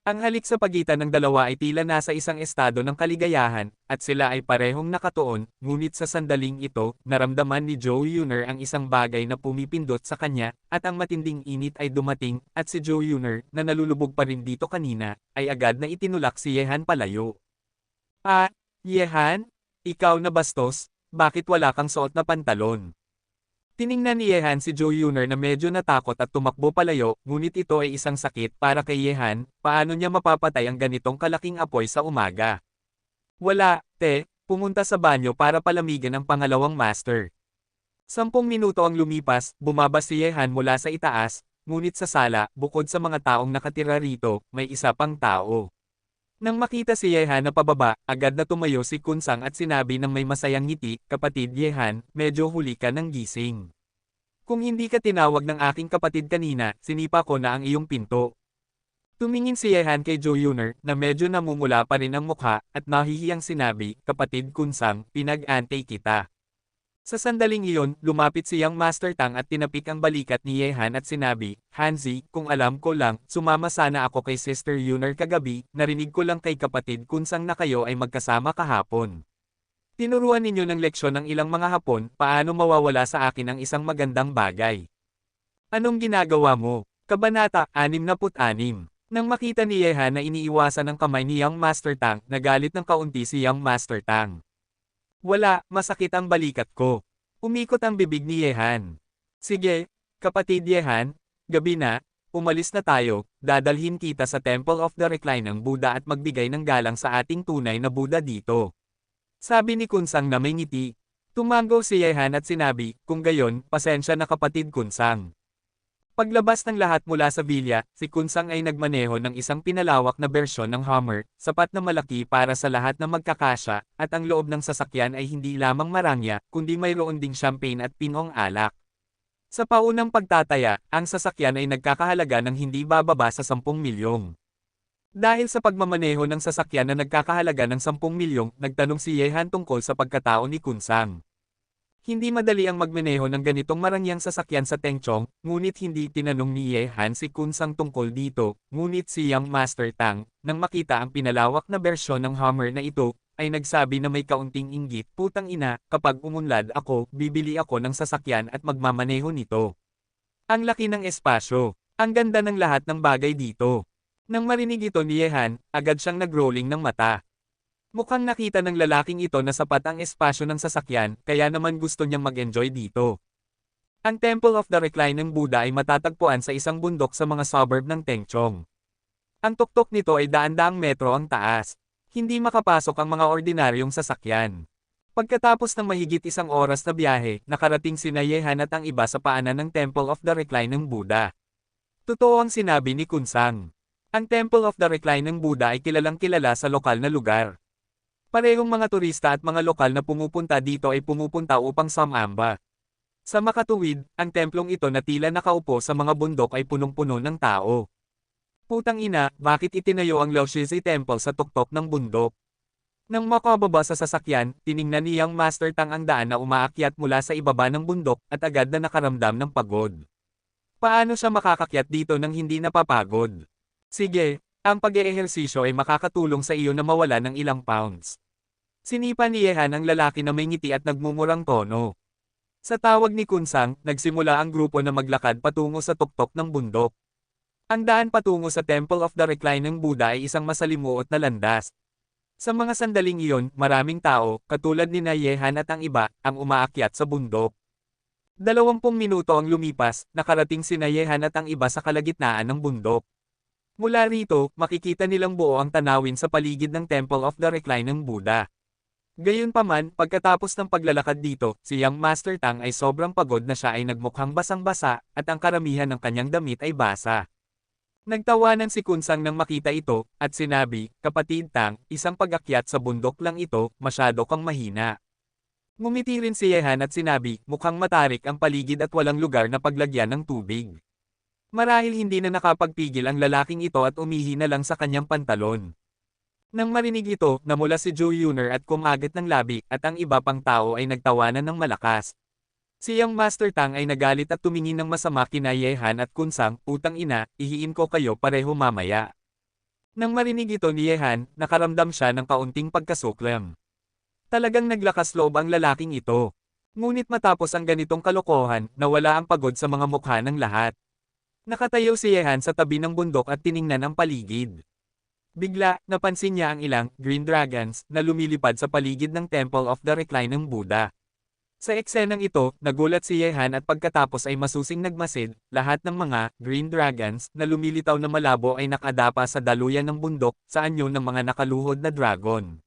Ang halik sa pagitan ng dalawa ay tila nasa isang estado ng kaligayahan, at sila ay parehong nakatuon, ngunit sa sandaling ito, naramdaman ni Jo Yuner ang isang bagay na pumipindot sa kanya, at ang matinding init ay dumating, at si Jo Yuner, na nalulubog pa rin dito kanina, ay agad na itinulak si Yehan palayo. Ah, Yehan? Ikaw na bastos, bakit wala kang suot na pantalon? Tiningnan ni Yehan si Jo Yuner na medyo natakot at tumakbo palayo, ngunit ito ay isang sakit para kay Yehan, paano niya mapapatay ang ganitong kalaking apoy sa umaga? Wala, pumunta sa banyo para palamigan ang pangalawang master. 10 minuto ang lumipas, bumaba si Yehan mula sa itaas, ngunit sa sala, bukod sa mga taong nakatira rito, may isa pang tao. Nang makita si Yehan na pababa, agad na tumayo si Kunsang at sinabi ng may masayang ngiti, "Kapatid Yehan, medyo huli ka ng gising. Kung hindi ka tinawag ng aking kapatid kanina, sinipa ko na ang iyong pinto." Tumingin si Yehan kay Jo Yuner, na medyo namumula pa rin ang mukha, at nahihiyang sinabi, "Kapatid Kunsang, pinag-antay kita." Sa sandaling iyon, lumapit si Young Master Tang at tinapik ang balikat ni Yehan at sinabi, "Hanzi, kung alam ko lang, sumama sana ako kay Sister Yuner kagabi, narinig ko lang kay kapatid Kunsang na kayo ay magkasama kahapon. Tinuruan ninyo ng leksyon ng ilang mga Hapon, paano mawawala sa akin ang isang magandang bagay. Anong ginagawa mo?" Kabanata 66. Nang makita ni Yehan na iniiwasan ng kamay ni Young Master Tang, nagalit ng kaunti si Young Master Tang. "Wala, masakit ang balikat ko." Umikot ang bibig ni Yehan. "Sige, kapatid Yehan, gabi na, umalis na tayo, dadalhin kita sa Temple of the Reclining Buddha at magbigay ng galang sa ating tunay na Buddha dito." Sabi ni Kunsang na may ngiti. Tumango si Yehan at sinabi, "Kung gayon, pasensya na kapatid Kunsang." Paglabas ng lahat mula sa villa, si Kunsang ay nagmaneho ng isang pinalawak na bersyon ng Hummer, sapat na malaki para sa lahat na magkakasya, at ang loob ng sasakyan ay hindi lamang marangya, kundi mayroon ding champagne at pinong alak. Sa paunang pagtataya, ang sasakyan ay nagkakahalaga ng hindi bababa sa 10 milyong. Dahil sa pagmamaneho ng sasakyan na nagkakahalaga ng 10 milyong, nagtanong si Yehan tungkol sa pagkatao ni Kunsang. Hindi madali ang magmaneho ng ganitong marangyang sasakyan sa Tengchong, ngunit hindi tinanong ni Yehan si Kunsang tungkol dito, ngunit si Young Master Tang, nang makita ang pinalawak na bersyon ng Hummer na ito, ay nagsabi na may kaunting inggit, "Putang ina, kapag umunlad ako, bibili ako ng sasakyan at magmamaneho nito. Ang laki ng espasyo. Ang ganda ng lahat ng bagay dito." Nang marinig ito ni Yehan, agad siyang nag-rolling ng mata. Mukhang nakita ng lalaking ito na sapat ang espasyo ng sasakyan, kaya naman gusto niyang mag-enjoy dito. Ang Temple of the Reclining Buddha ay matatagpuan sa isang bundok sa mga suburb ng Tengchong. Ang tuktok nito ay daan-daang metro ang taas. Hindi makapasok ang mga ordinaryong sasakyan. Pagkatapos ng mahigit 1 oras na biyahe, nakarating sina Yehan at ang iba sa paanan ng Temple of the Reclining Buddha. Totoo ang sinabi ni Kunsang. Ang Temple of the Reclining Buddha ay kilalang kilala sa lokal na lugar. Parehong mga turista at mga lokal na pumupunta dito ay pumupunta upang sumamba. Sa makatuwid, ang templong ito na tila nakaupo sa mga bundok ay punong-puno ng tao. Putang ina, bakit itinayo ang Laoshizhi Temple sa tuktok ng bundok? Nang makababa sa sasakyan, tiningnan ni Young Master Tang ang daan na umaakyat mula sa ibaba ng bundok at agad na nakaramdam ng pagod. Paano siya makakakyat dito nang hindi napapagod? Sige, ang pag-eehersisyo ay makakatulong sa iyo na mawala ng ilang pounds. Sinipa ni Yehan ang lalaki na may ngiti at nagmumurang tono. Sa tawag ni Kunsang, nagsimula ang grupo na maglakad patungo sa tuktok ng bundok. Ang daan patungo sa Temple of the Reclining Buddha ay isang masalimuot na landas. Sa mga sandaling iyon, maraming tao, katulad ni Yehan at ang iba, ang umaakyat sa bundok. 20 minuto ang lumipas, nakarating si Yehan at ang iba sa kalagitnaan ng bundok. Mula rito, makikita nilang buo ang tanawin sa paligid ng Temple of the Reclining Buddha. Gayunpaman, pagkatapos ng paglalakad dito, si Young Master Tang ay sobrang pagod na siya ay nagmukhang basang-basa, at ang karamihan ng kanyang damit ay basa. Nagtawanan si Kunsang nang makita ito, at sinabi, "Kapatid Tang, isang pag-akyat sa bundok lang ito, masyado kang mahina." Ngumiti rin si Yehan at sinabi, "Mukhang matarik ang paligid at walang lugar na paglagyan ng tubig. Marahil hindi na nakapagpigil ang lalaking ito at umihi na lang sa kanyang pantalon. Nang marinig ito, namula si Joe Yuner at kumagat ng labi at ang iba pang tao ay nagtawanan ng malakas. Siyang Master Tang ay nagalit at tumingin ng masama kina Yehan at Kunsang, "Putang ina, ihiin ko kayo pareho mamaya." Nang marinig ito ni Yehan, nakaramdam siya ng kaunting pagkasuklam. Talagang naglakas loob ang lalaking ito. Ngunit matapos ang ganitong kalokohan, nawala ang pagod sa mga mukha ng lahat. Nakatayo si Yehan sa tabi ng bundok at tiningnan ang paligid. Bigla, napansin niya ang ilang green dragons na lumilipad sa paligid ng Temple of the Reclining Buddha. Sa eksenang ito, nagulat si Yehan at pagkatapos ay masusing nagmasid, lahat ng mga green dragons na lumilitaw na malabo ay nakadapa sa daluyan ng bundok sa anyo ng mga nakaluhod na dragon.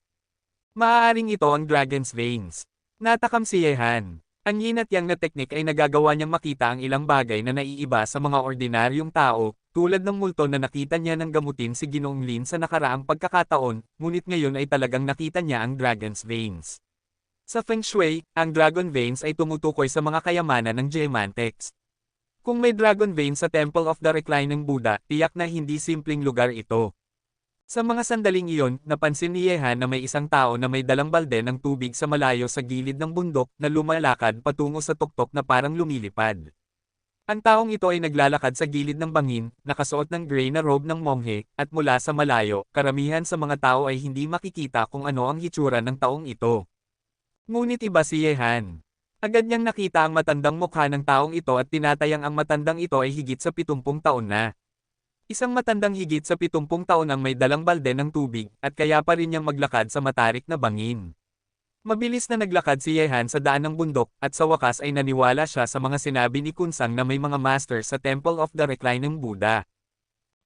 Maaaring ito ang dragon's veins. Natakam si Yehan. Ang yin at yang na teknik ay nagagawa niyang makita ang ilang bagay na naiiba sa mga ordinaryong tao, tulad ng multo na nakita niya ng gamutin si Ginoong Lin sa nakaraang pagkakataon, ngunit ngayon ay talagang nakita niya ang dragon's veins. Sa Feng Shui, ang dragon veins ay tumutukoy sa mga kayamanan ng Geomantecs. Kung may dragon veins sa Temple of the Reclining Buddha, tiyak na hindi simpleng lugar ito. Sa mga sandaling iyon, napansin ni Yehan na may isang tao na may dalang balde ng tubig sa malayo sa gilid ng bundok na lumalakad patungo sa tuktok na parang lumilipad. Ang taong ito ay naglalakad sa gilid ng bangin, nakasuot ng gray na robe ng monghe, at mula sa malayo, karamihan sa mga tao ay hindi makikita kung ano ang hitsura ng taong ito. Ngunit iba si Yehan. Agad niyang nakita ang matandang mukha ng taong ito at tinatayang ang matandang ito ay higit sa 70 taon na. Isang matandang higit sa 70 taon ang may dalang balde ng tubig, at kaya pa rin niyang maglakad sa matarik na bangin. Mabilis na naglakad si Yehan sa daan ng bundok, at sa wakas ay naniwala siya sa mga sinabi ni Kunsang na may mga master sa Temple of the Reclining Buddha.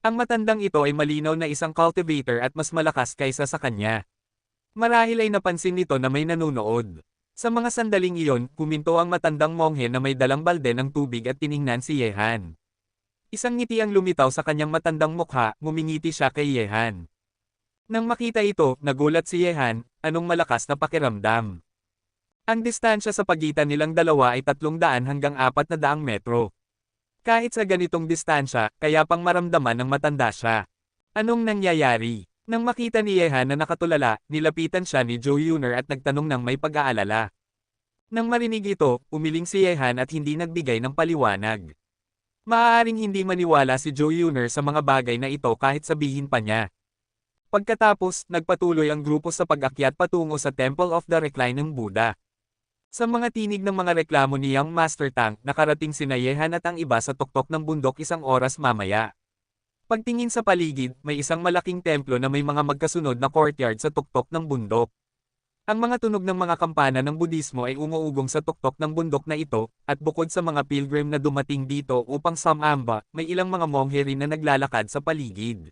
Ang matandang ito ay malinaw na isang cultivator at mas malakas kaysa sa kanya. Marahil ay napansin nito na may nanonood. Sa mga sandaling iyon, kuminto ang matandang monghe na may dalang balde ng tubig at tiningnan si Yehan. Isang ngiti ang lumitaw sa kanyang matandang mukha, ngumingiti siya kay Yehan. Nang makita ito, nagulat si Yehan, anong malakas na pakiramdam. Ang distansya sa pagitan nilang dalawa ay 300 hanggang 400 metro. Kahit sa ganitong distansya, kaya pang maramdaman ng matanda siya. Anong nangyayari? Nang makita ni Yehan na nakatulala, nilapitan siya ni Joe Yuner at nagtanong ng may pag-aalala. Nang marinig ito, umiling si Yehan at hindi nagbigay ng paliwanag. Maaaring hindi maniwala si Joe Yuner sa mga bagay na ito kahit sabihin pa niya. Pagkatapos, nagpatuloy ang grupo sa pag-akyat patungo sa Temple of the Reclining Buddha. Sa mga tinig ng mga reklamo ni Young Master Tang, nakarating sina Yehan at ang iba sa tuktok ng bundok isang oras mamaya. Pagtingin sa paligid, may isang malaking templo na may mga magkasunod na courtyard sa tuktok ng bundok. Ang mga tunog ng mga kampana ng Budismo ay umuugong sa tuktok ng bundok na ito, at bukod sa mga pilgrim na dumating dito upang sumamba, may ilang mga monghe rin na naglalakad sa paligid.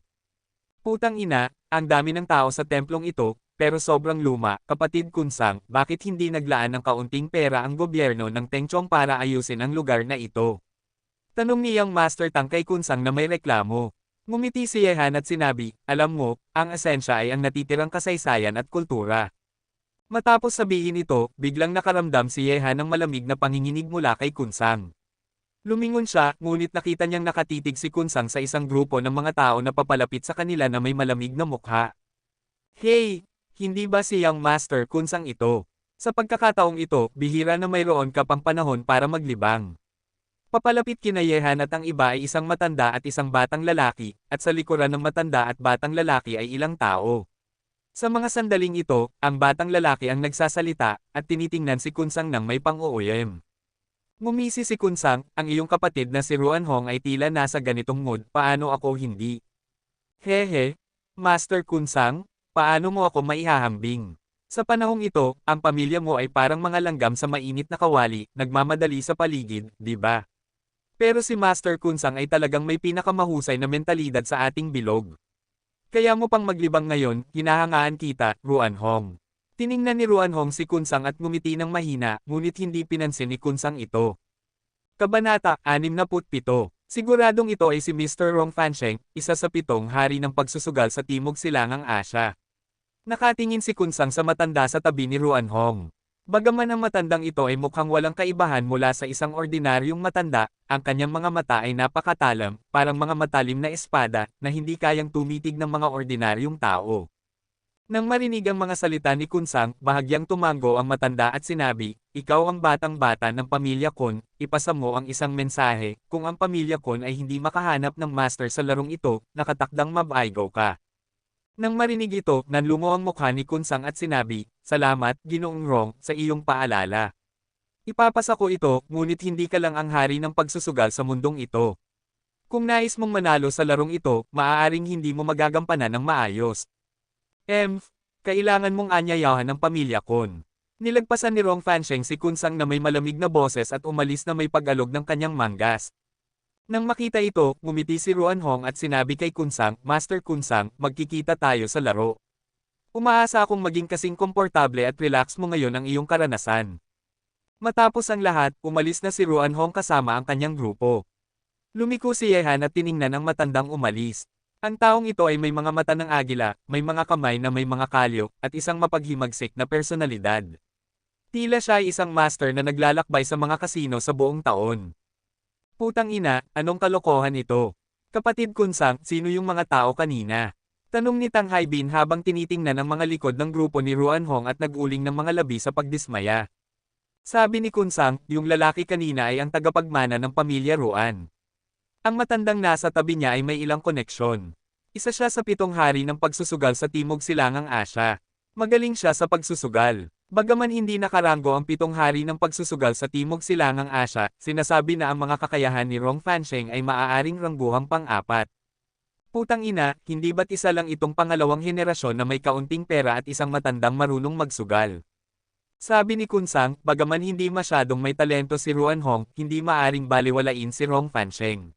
Putang ina, ang dami ng tao sa templong ito, pero sobrang luma, kapatid Kunsang, bakit hindi naglaan ng kaunting pera ang gobyerno ng Tengchong para ayusin ang lugar na ito? Tanong niyang Master Tang kay Kunsang na may reklamo. Ngumiti si Yehan at sinabi, alam mo, ang esensya ay ang natitirang kasaysayan at kultura. Matapos sabihin ito, biglang nakaramdam si Yehan ng malamig na panginginig mula kay Kunsang. Lumingon siya, ngunit nakita niyang nakatitig si Kunsang sa isang grupo ng mga tao na papalapit sa kanila na may malamig na mukha. Hey! Hindi ba si Young Master Kunsang ito? Sa pagkakataong ito, bihira na mayroon ka pang panahon para maglibang. Papalapit kina Yehan at ang iba ay isang matanda at isang batang lalaki, at sa likuran ng matanda at batang lalaki ay ilang tao. Sa mga sandaling ito, ang batang lalaki ang nagsasalita, at tinitingnan si Kunsang ng may pang-uuyam. Ngumisi si Kunsang, ang iyong kapatid na si Ruan Hong ay tila nasa ganitong mood, paano ako hindi? Hehe, Master Kunsang, paano mo ako maihahambing? Sa panahong ito, ang pamilya mo ay parang mga langgam sa mainit na kawali, nagmamadali sa paligid, di ba? Pero si Master Kunsang ay talagang may pinakamahusay na mentalidad sa ating bilog. Kaya mo pang maglibang ngayon, hinahangaan kita, Ruan Hong. Tiningnan ni Ruan Hong si Kunsang at ngumiti ng mahina, ngunit hindi pinansin ni Kunsang ito. Kabanata 67. Siguradong ito ay si Mr. Rong Fansheng, isa sa 7 hari ng pagsusugal sa Timog Silangang Asya. Nakatingin si Kunsang sa matanda sa tabi ni Ruan Hong. Bagaman ang matandang ito ay mukhang walang kaibahan mula sa isang ordinaryong matanda, ang kanyang mga mata ay napakatalam, parang mga matalim na espada, na hindi kayang tumitig ng mga ordinaryong tao. Nang marinig ang mga salita ni Kunsang, bahagyang tumango ang matanda at sinabi, "Ikaw ang batang-bata ng pamilya Kon, ipasa mo ang isang mensahe, kung ang pamilya Kon ay hindi makahanap ng master sa larong ito, nakatakdang mabaigaw ka." Nang marinig ito, nanlungo ang mukha ni Kunsang at sinabi, "Salamat, Ginoong Rong, sa iyong paalala. Ipapasa ko ito, ngunit hindi ka lang ang hari ng pagsusugal sa mundong ito. Kung nais mong manalo sa larong ito, maaaring hindi mo magagampanan ng maayos. Kailangan mong anyayahan ng pamilya Kon." Nilagpasan ni Rong Fansheng si Kunsang na may malamig na boses at umalis na may pag-alog ng kanyang manggas. Nang makita ito, ngumiti si Ruan Hong at sinabi kay Kunsang, "Master Kunsang, magkikita tayo sa laro. Umaasa akong maging kasing komportable at relax mo ngayon ang iyong karanasan." Matapos ang lahat, umalis na si Ruan Hong kasama ang kanyang grupo. Lumiko si Yehan at tiningnan ang matandang umalis. Ang taong ito ay may mga mata ng agila, may mga kamay na may mga kalyo, at isang mapaghimagsik na personalidad. Tila siya ay isang master na naglalakbay sa mga kasino sa buong taon. Putang ina, anong kalokohan ito? Kapatid Kunsang, sino yung mga tao kanina? Tanong ni Tang Haibin habang tinitingnan ang mga likod ng grupo ni Ruan Hong at nag-uling ng mga labi sa pagdismaya. Sabi ni Kunsang, yung lalaki kanina ay ang tagapagmana ng pamilya Ruan. Ang matandang nasa tabi niya ay may ilang koneksyon. Isa siya sa 7 hari ng pagsusugal sa Timog Silangang Asya. Magaling siya sa pagsusugal. Bagaman hindi nakaranggo ang 7 hari ng pagsusugal sa Timog Silangang Asya, sinasabi na ang mga kakayahan ni Rong Fansheng ay maaaring rangguhang pang-4. Putang ina, hindi ba't isa lang itong pangalawang henerasyon na may kaunting pera at isang matandang marunong magsugal? Sabi ni Kunsang, bagaman hindi masyadong may talento si Ruan Hong, hindi maaring baliwalain si Rong Fansheng.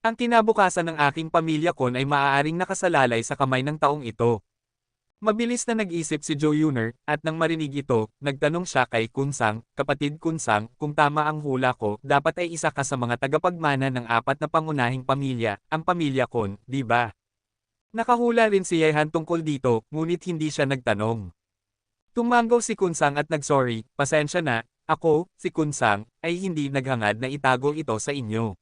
Ang kinabukasan ng aking pamilya Kon ay maaaring nakasalalay sa kamay ng taong ito. Mabilis na nag-isip si Zhou Yuner, at nang marinig ito, nagtanong siya kay Kunsang, "Kapatid Kunsang, kung tama ang hula ko, dapat ay isa ka sa mga tagapagmana ng 4 na pangunahing pamilya, ang pamilya Kon, di ba?" Nakahula rin si Yehan tungkol dito, ngunit hindi siya nagtanong. Tumango si Kunsang at nagsorry, "Pasensya na, ako, si Kunsang, ay hindi naghangad na itago ito sa inyo.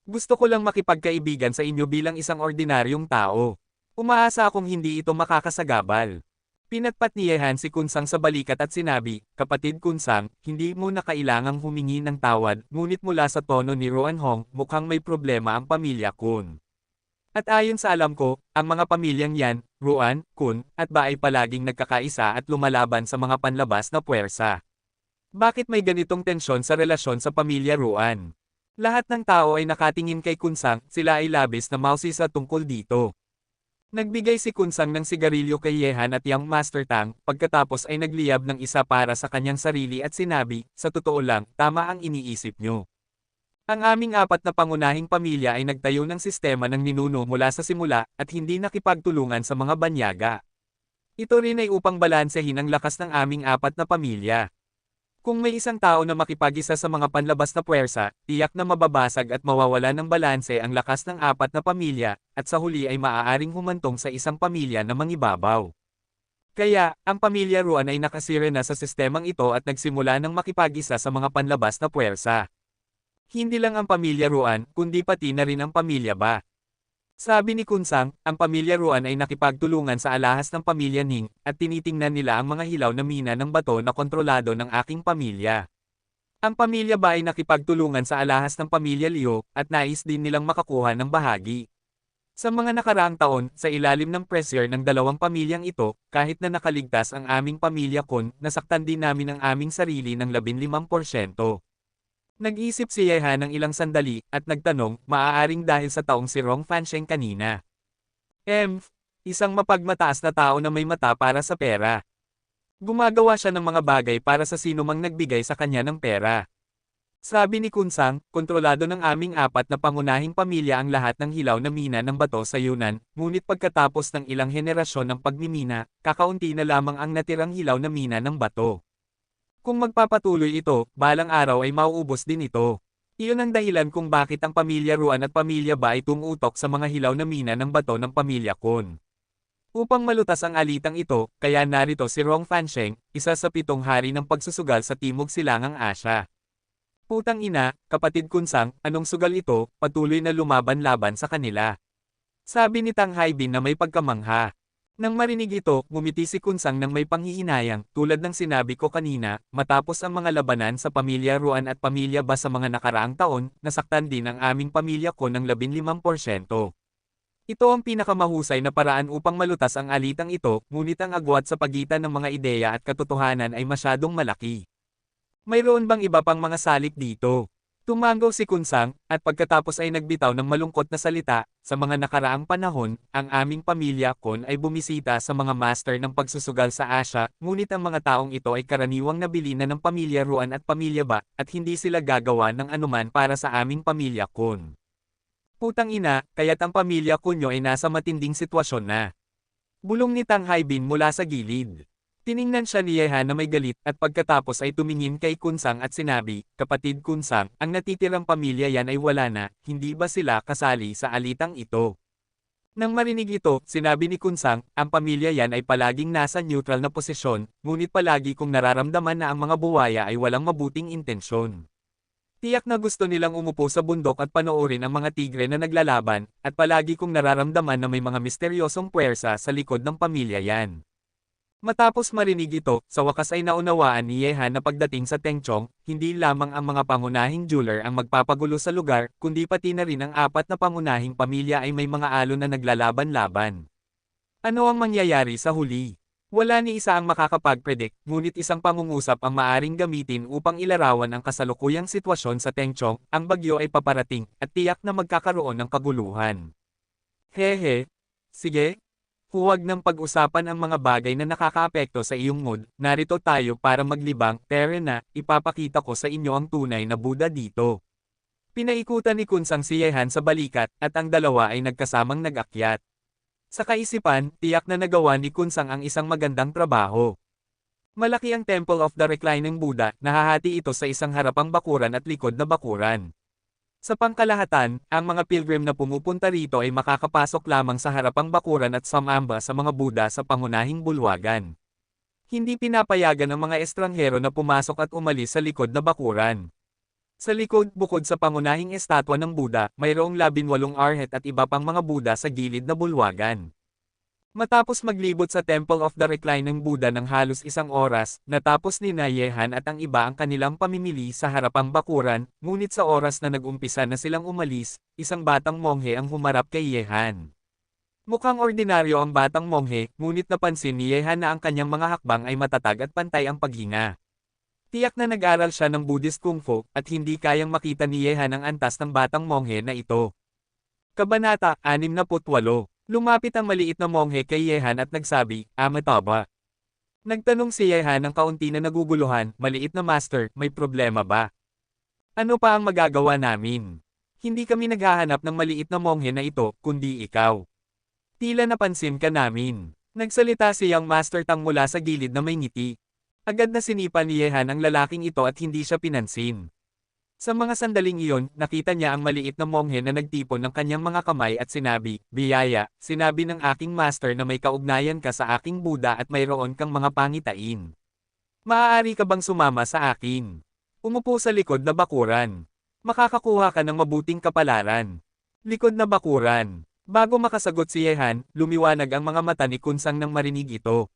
Gusto ko lang makipagkaibigan sa inyo bilang isang ordinaryong tao. Umaasa akong hindi ito makakasagabal." Pinatpat ni Yehan si Kunsang sa balikat at sinabi, "Kapatid Kunsang, hindi mo na kailangang humingi ng tawad, ngunit mula sa tono ni Ruan Hong, mukhang may problema ang pamilya Kun. At ayon sa alam ko, ang mga pamilyang yan, Ruan, Kun, at Ba ay palaging nagkakaisa at lumalaban sa mga panlabas na puwersa. Bakit may ganitong tensyon sa relasyon sa pamilya Ruan?" Lahat ng tao ay nakatingin kay Kunsang, sila ay labis na mausisa tungkol dito. Nagbigay si Kunsang ng sigarilyo kay Yehan at Yang Master Tang, pagkatapos ay nagliyab ng isa para sa kanyang sarili at sinabi, "Sa totoo lang, tama ang iniisip nyo. Ang aming 4 na pangunahing pamilya ay nagtayo ng sistema ng ninuno mula sa simula, at hindi nakipagtulungan sa mga banyaga. Ito rin ay upang balansehin ang lakas ng aming 4 na pamilya. Kung may isang tao na makipag-isa sa mga panlabas na puwersa, tiyak na mababasag at mawawala ng balanse ang lakas ng 4 na pamilya, at sa huli ay maaaring humantong sa isang pamilya na mangibabaw. Kaya, ang pamilya Ruan ay nakasira na sa sistemang ito at nagsimula ng makipag-isa sa mga panlabas na puwersa. Hindi lang ang pamilya Ruan, kundi pati na rin ang pamilya Ba. Sabi ni Kunsang, ang pamilya Ruan ay nakipagtulungan sa alahas ng pamilya Ning, at tinitingnan nila ang mga hilaw na mina ng bato na kontrolado ng aking pamilya. Ang pamilya Ba ay nakipagtulungan sa alahas ng pamilya Liu, at nais din nilang makakuha ng bahagi. Sa mga nakaraang taon, sa ilalim ng pressure ng dalawang pamilyang ito, kahit na nakaligtas ang aming pamilya Kon, nasaktan din namin ang aming sarili ng 15%. Nag-isip si Yehan ng ilang sandali, at nagtanong, maaaring dahil sa taong si Rong Fansheng kanina. Isang mapagmataas na tao na may mata para sa pera. Gumagawa siya ng mga bagay para sa sino mang nagbigay sa kanya ng pera. Sabi ni Kunsang, kontrolado ng aming 4 na pangunahing pamilya ang lahat ng hilaw na mina ng bato sa Yunnan, ngunit pagkatapos ng ilang henerasyon ng pagmimina, kakaunti na lamang ang natirang hilaw na mina ng bato. Kung magpapatuloy ito, balang araw ay mauubos din ito. Iyon ang dahilan kung bakit ang pamilya Ruan at pamilya Ba ay tumutok sa mga hilaw na mina ng bato ng pamilya Kon. Upang malutas ang alitang ito, kaya narito si Rong Fansheng, isa sa 7 hari ng pagsusugal sa Timog Silangang Asya. Putang ina, kapatid Kunsang, anong sugal ito, patuloy na lumaban-laban sa kanila. Sabi ni Tang Haibin na may pagkamangha. Nang marinig ito, ngumiti si Kunsang ng may panghihinayang, tulad ng sinabi ko kanina, matapos ang mga labanan sa pamilya Ruan at pamilya Ba sa mga nakaraang taon, nasaktan din ang aming pamilya ko ng 15%. Ito ang pinakamahusay na paraan upang malutas ang alitang ito, ngunit ang agwat sa pagitan ng mga ideya at katotohanan ay masyadong malaki. Mayroon bang iba pang mga salik dito? Tumango si Kunsang, at pagkatapos ay nagbitaw ng malungkot na salita, sa mga nakaraang panahon, ang aming pamilya Kon ay bumisita sa mga master ng pagsusugal sa Asya, ngunit ang mga taong ito ay karaniwang nabili na ng pamilya Ruan at pamilya Ba, at hindi sila gagawa ng anuman para sa aming pamilya Kon. Putang ina, kaya't ang pamilya Kunyo ay nasa matinding sitwasyon na. Bulong ni Tang Haibin mula sa gilid. Tiningnan siya ni Yehan na may galit at pagkatapos ay tumingin kay Kunsang at sinabi, Kapatid Kunsang, ang natitirang pamilya yan ay wala na, hindi ba sila kasali sa alitang ito? Nang marinig ito, sinabi ni Kunsang, ang pamilya yan ay palaging nasa neutral na posisyon, ngunit palagi kong nararamdaman na ang mga buwaya ay walang mabuting intensyon. Tiyak na gusto nilang umupo sa bundok at panoorin ang mga tigre na naglalaban, at palagi kong nararamdaman na may mga misteryosong puwersa sa likod ng pamilya yan. Matapos marinig ito, sa wakas ay naunawaan ni Yehan na pagdating sa Tengchong, hindi lamang ang mga pangunahing jeweler ang magpapagulo sa lugar, kundi pati na rin ang 4 na pangunahing pamilya ay may mga alon na naglalaban-laban. Ano ang mangyayari sa huli? Wala ni isa ang makakapag-predict, ngunit isang pangungusap ang maaring gamitin upang ilarawan ang kasalukuyang sitwasyon sa Tengchong, ang bagyo ay paparating, at tiyak na magkakaroon ng kaguluhan. Hehe. Sige. Huwag nang pag-usapan ang mga bagay na nakakaapekto sa iyong mood, narito tayo para maglibang, pero na, ipapakita ko sa inyo ang tunay na Buddha dito. Pinaikutan ni Kunsang si Yehan sa balikat, at ang dalawa ay nagkasamang nag-akyat. Sa kaisipan, tiyak na nagawa ni Kunsang ang isang magandang trabaho. Malaki ang Temple of the Reclining Buddha, nahahati ito sa isang harapang bakuran at likod na bakuran. Sa pangkalahatan, ang mga pilgrim na pumupunta rito ay makakapasok lamang sa harapang bakuran at sumamba sa mga Buddha sa pangunahing bulwagan. Hindi pinapayagan ng mga estranghero na pumasok at umalis sa likod na bakuran. Sa likod, bukod sa pangunahing estatwa ng Buddha, mayroong 18 arhat at iba pang mga Buddha sa gilid na bulwagan. Matapos maglibot sa Temple of the Reclining Buddha ng halos 1 oras, natapos ni Yehan at ang iba ang kanilang pamimili sa harapang bakuran, ngunit sa oras na nag-umpisa na silang umalis, isang batang monghe ang humarap kay Yehan. Mukhang ordinaryo ang batang monghe, ngunit napansin ni Yehan na ang kanyang mga hakbang ay matatag at pantay ang paghinga. Tiyak na nag-aral siya ng Buddhist Kung Fu, at hindi kayang makita ni Yehan ang antas ng batang monghe na ito. Kabanata 68. Lumapit ang maliit na monghe kay Yehan at nagsabi, Amataba. Nagtanong si Yehan ng kaunti na naguguluhan, Maliit na master, may problema ba? Ano pa ang magagawa namin? Hindi kami naghahanap ng maliit na monghe na ito, kundi ikaw. Tila napansin ka namin. Nagsalita si Young Master Tang mula sa gilid na may ngiti. Agad na sinipa ni Yehan ang lalaking ito at hindi siya pinansin. Sa mga sandaling iyon, nakita niya ang maliit na monghe na nagtipon ng kanyang mga kamay at sinabi, Biyaya, sinabi ng aking master na may kaugnayan ka sa aking Buddha at mayroon kang mga pangitain. Maaari ka bang sumama sa akin? Umupo sa likod na bakuran. Makakakuha ka ng mabuting kapalaran. Likod na bakuran. Bago makasagot si Yehan, lumiwanag ang mga mata ni Kunsang nang marinig ito.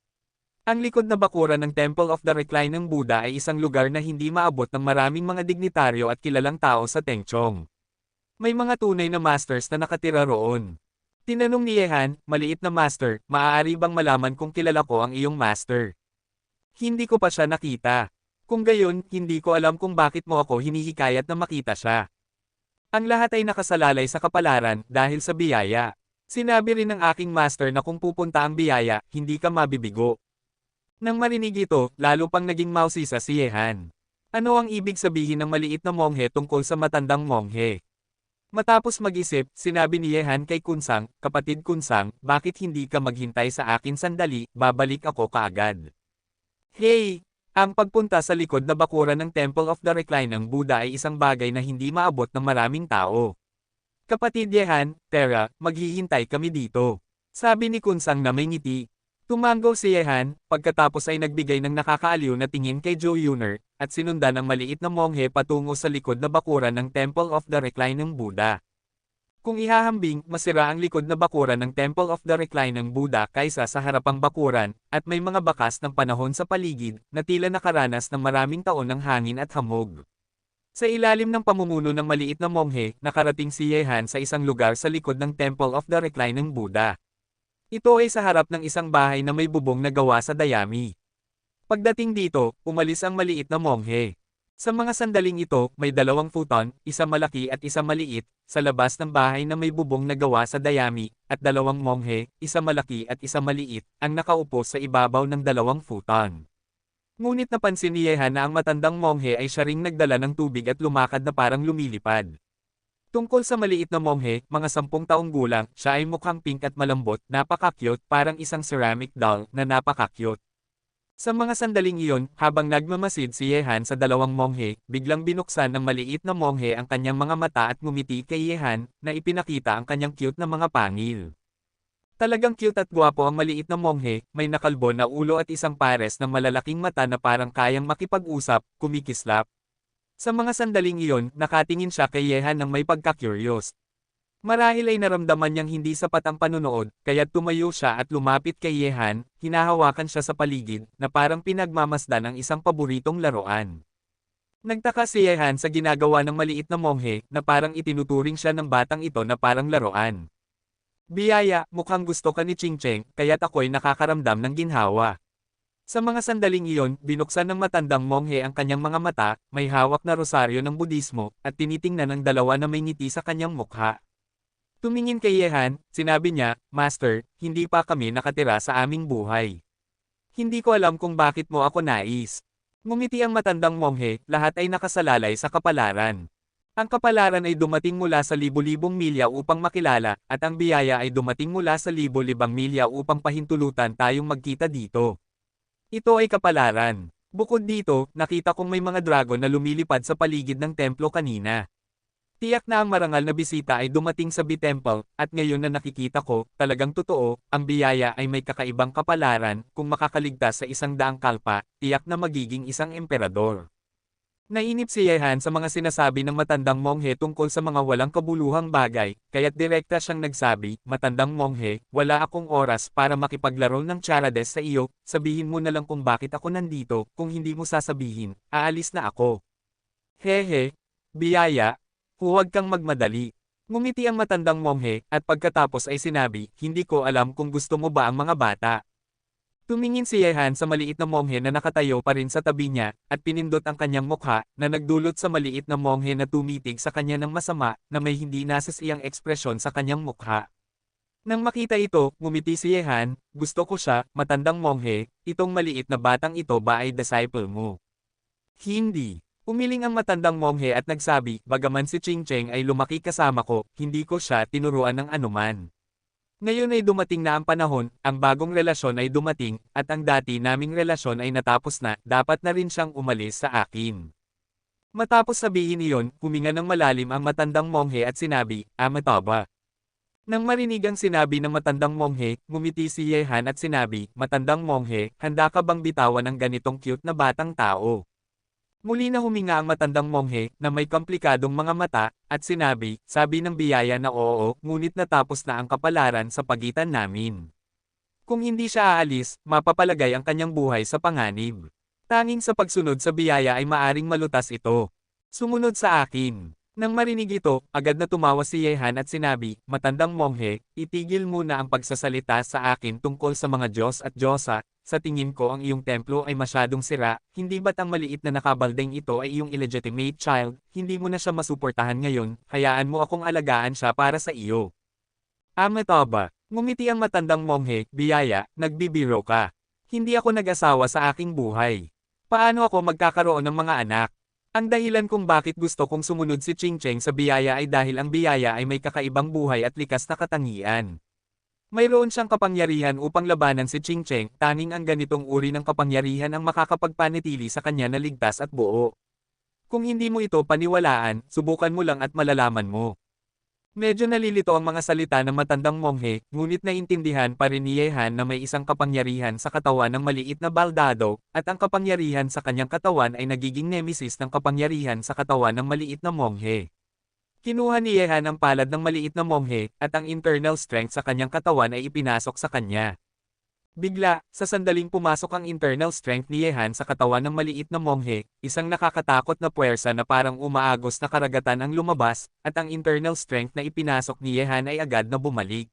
Ang likod na bakuran ng Temple of the Reclining Buddha ay isang lugar na hindi maabot ng maraming mga dignitaryo at kilalang tao sa Tengchong. May mga tunay na masters na nakatira roon. Tinanong ni Yehan, Maliit na master, maaari bang malaman kung kilala ko ang iyong master? Hindi ko pa siya nakita. Kung gayon, hindi ko alam kung bakit mo ako hinihikayat na makita siya. Ang lahat ay nakasalalay sa kapalaran dahil sa biyaya. Sinabi rin ng aking master na kung pupunta ang biyaya, hindi ka mabibigo. Nang marinig ito, lalo pang naging mausisa si Yehan. Ano ang ibig sabihin ng maliit na monghe tungkol sa matandang monghe? Matapos mag-isip, sinabi ni Yehan kay Kunsang, Kapatid Kunsang, bakit hindi ka maghintay sa akin sandali, babalik ako kaagad. Hey! Ang pagpunta sa likod na bakuran ng Temple of the Reclining Buddha ay isang bagay na hindi maabot ng maraming tao. Kapatid Yehan, Tera, maghihintay kami dito. Sabi ni Kunsang na may ngiti. Tumango si Yehan, pagkatapos ay nagbigay ng nakakaaliw na tingin kay Jo Yuner, at sinundan ang maliit na monghe patungo sa likod na bakuran ng Temple of the Reclining Buddha. Kung ihahambing, masira ang likod na bakuran ng Temple of the Reclining Buddha kaysa sa harapang bakuran, at may mga bakas ng panahon sa paligid, na tila nakaranas ng maraming taon ng hangin at hamog. Sa ilalim ng pamumuno ng maliit na monghe, nakarating si Yehan sa isang lugar sa likod ng Temple of the Reclining Buddha. Ito ay sa harap ng isang bahay na may bubong na gawa sa dayami. Pagdating dito, umalis ang maliit na monghe. Sa mga sandaling ito, may dalawang futon, isa malaki at isa maliit, sa labas ng bahay na may bubong na gawa sa dayami, at dalawang monghe, isa malaki at isa maliit, ang nakaupo sa ibabaw ng dalawang futon. Ngunit napansin ni Yehan na ang matandang monghe ay siya ring nagdala ng tubig at lumakad na parang lumilipad. Tungkol sa maliit na monghe, mga 10 taong gulang, siya ay mukhang pink at malambot, napaka-cute, parang isang ceramic doll na napaka-cute. Sa mga sandaling iyon, habang nagmamasid si Yehan sa dalawang monghe, biglang binuksan ng maliit na monghe ang kanyang mga mata at ngumiti kay Yehan, na ipinakita ang kanyang cute na mga pangil. Talagang cute at gwapo ang maliit na monghe, may nakalbo na ulo at isang pares ng malalaking mata na parang kayang makipag-usap, kumikislap. Sa mga sandaling iyon, nakatingin siya kay Yehan ng may pagka-curious. Marahil ay naramdaman niyang hindi sapat ang panunood, kaya't tumayo siya at lumapit kay Yehan, hinahawakan siya sa paligid, na parang pinagmamasdan ang isang paboritong laruan. Nagtaka si Yehan sa ginagawa ng maliit na monghe, na parang itinuturing siya ng batang ito na parang laruan. Biyaya, mukhang gusto ka ni Ching Cheng, kaya't ako'y nakakaramdam ng ginhawa. Sa mga sandaling iyon, binuksan ng matandang monghe ang kanyang mga mata, may hawak na rosaryo ng Budismo, at tinitingnan ng dalawa na may ngiti sa kanyang mukha. Tumingin kay Yehan, sinabi niya, Master, hindi pa kami nakatira sa aming buhay. Hindi ko alam kung bakit mo ako nais. Ngumiti ang matandang monghe, lahat ay nakasalalay sa kapalaran. Ang kapalaran ay dumating mula sa libu-libong milya upang makilala, at ang biyaya ay dumating mula sa libu-libang milya upang pahintulutan tayong magkita dito. Ito ay kapalaran. Bukod dito, nakita kong may mga dragon na lumilipad sa paligid ng templo kanina. Tiyak na ang marangal na bisita ay dumating sa B-Temple, at ngayon na nakikita ko, talagang totoo, ang biyaya ay may kakaibang kapalaran, kung makakaligtas sa 100 kalpa, tiyak na magiging isang emperador. Nainip si Yehan sa mga sinasabi ng matandang monghe tungkol sa mga walang kabuluhang bagay, kaya't direkta siyang nagsabi, Matandang monghe, wala akong oras para makipaglaro ng charades sa iyo, sabihin mo na lang kung bakit ako nandito, kung hindi mo sasabihin, aalis na ako. Hehe, biyaya, huwag kang magmadali. Ngumiti ang matandang monghe, at pagkatapos ay sinabi, hindi ko alam kung gusto mo ba ang mga bata. Tumingin si Yehan sa maliit na monghe na nakatayo pa rin sa tabi niya, at pinindot ang kanyang mukha, na nagdulot sa maliit na monghe na tumitig sa kanya ng masama, na may hindi nasasiyang ekspresyon sa kanyang mukha. Nang makita ito, ngumiti si Yehan, gusto ko siya, matandang monghe, itong maliit na batang ito ba ay disciple mo? Hindi. Umiling ang matandang monghe at nagsabi, bagaman si Ching Cheng ay lumaki kasama ko, hindi ko siya tinuruan ng anuman. Ngayon ay dumating na ang panahon, ang bagong relasyon ay dumating, at ang dati naming relasyon ay natapos na, dapat na rin siyang umalis sa akin. Matapos sabihin iyon, huminga ng malalim ang matandang monghe at sinabi, Amataba. Nang marinig ang sinabi ng matandang monghe, ngumiti si Yehan at sinabi, Matandang monghe, handa ka bang bitawan ng ganitong cute na batang tao? Muli na huminga ang matandang monghe, na may komplikadong mga mata, at sinabi, sabi ng biyaya na oo, ngunit natapos na ang kapalaran sa pagitan namin. Kung hindi siya aalis, mapapalagay ang kanyang buhay sa panganib. Tanging sa pagsunod sa biyaya ay maaring malutas ito. Sumunod sa akin. Nang marinig ito, agad na tumawa si Yehan at sinabi, Matandang monghe, itigil muna ang pagsasalita sa akin tungkol sa mga Diyos at Diyosa, sa tingin ko ang iyong templo ay masyadong sira, hindi ba't ang maliit na nakabaldeng ito ay iyong illegitimate child, hindi mo na siya masuportahan ngayon, hayaan mo akong alagaan siya para sa iyo. Amataba, ngumiti ang matandang monghe, biyaya, nagbibiro ka. Hindi ako nag-asawa sa aking buhay. Paano ako magkakaroon ng mga anak? Ang dahilan kung bakit gusto kong sumunod si Ching Cheng sa biyaya ay dahil ang biyaya ay may kakaibang buhay at likas na katangian. Mayroon siyang kapangyarihan upang labanan si Ching Cheng, tanging ang ganitong uri ng kapangyarihan ang makakapagpanatili sa kanya na ligtas at buo. Kung hindi mo ito paniwalaan, subukan mo lang at malalaman mo. Medyo nalilito ang mga salita ng matandang monghe, ngunit naintindihan pa rin ni Yehan na may isang kapangyarihan sa katawan ng maliit na baldado, at ang kapangyarihan sa kanyang katawan ay nagiging nemesis ng kapangyarihan sa katawan ng maliit na monghe. Kinuha ni Yehan ang palad ng maliit na monghe, at ang internal strength sa kanyang katawan ay ipinasok sa kanya. Bigla, sa sandaling pumasok ang internal strength ni Yehan sa katawan ng maliit na monghe, isang nakakatakot na puwersa na parang umaagos na karagatan ang lumabas, at ang internal strength na ipinasok ni Yehan ay agad na bumalik.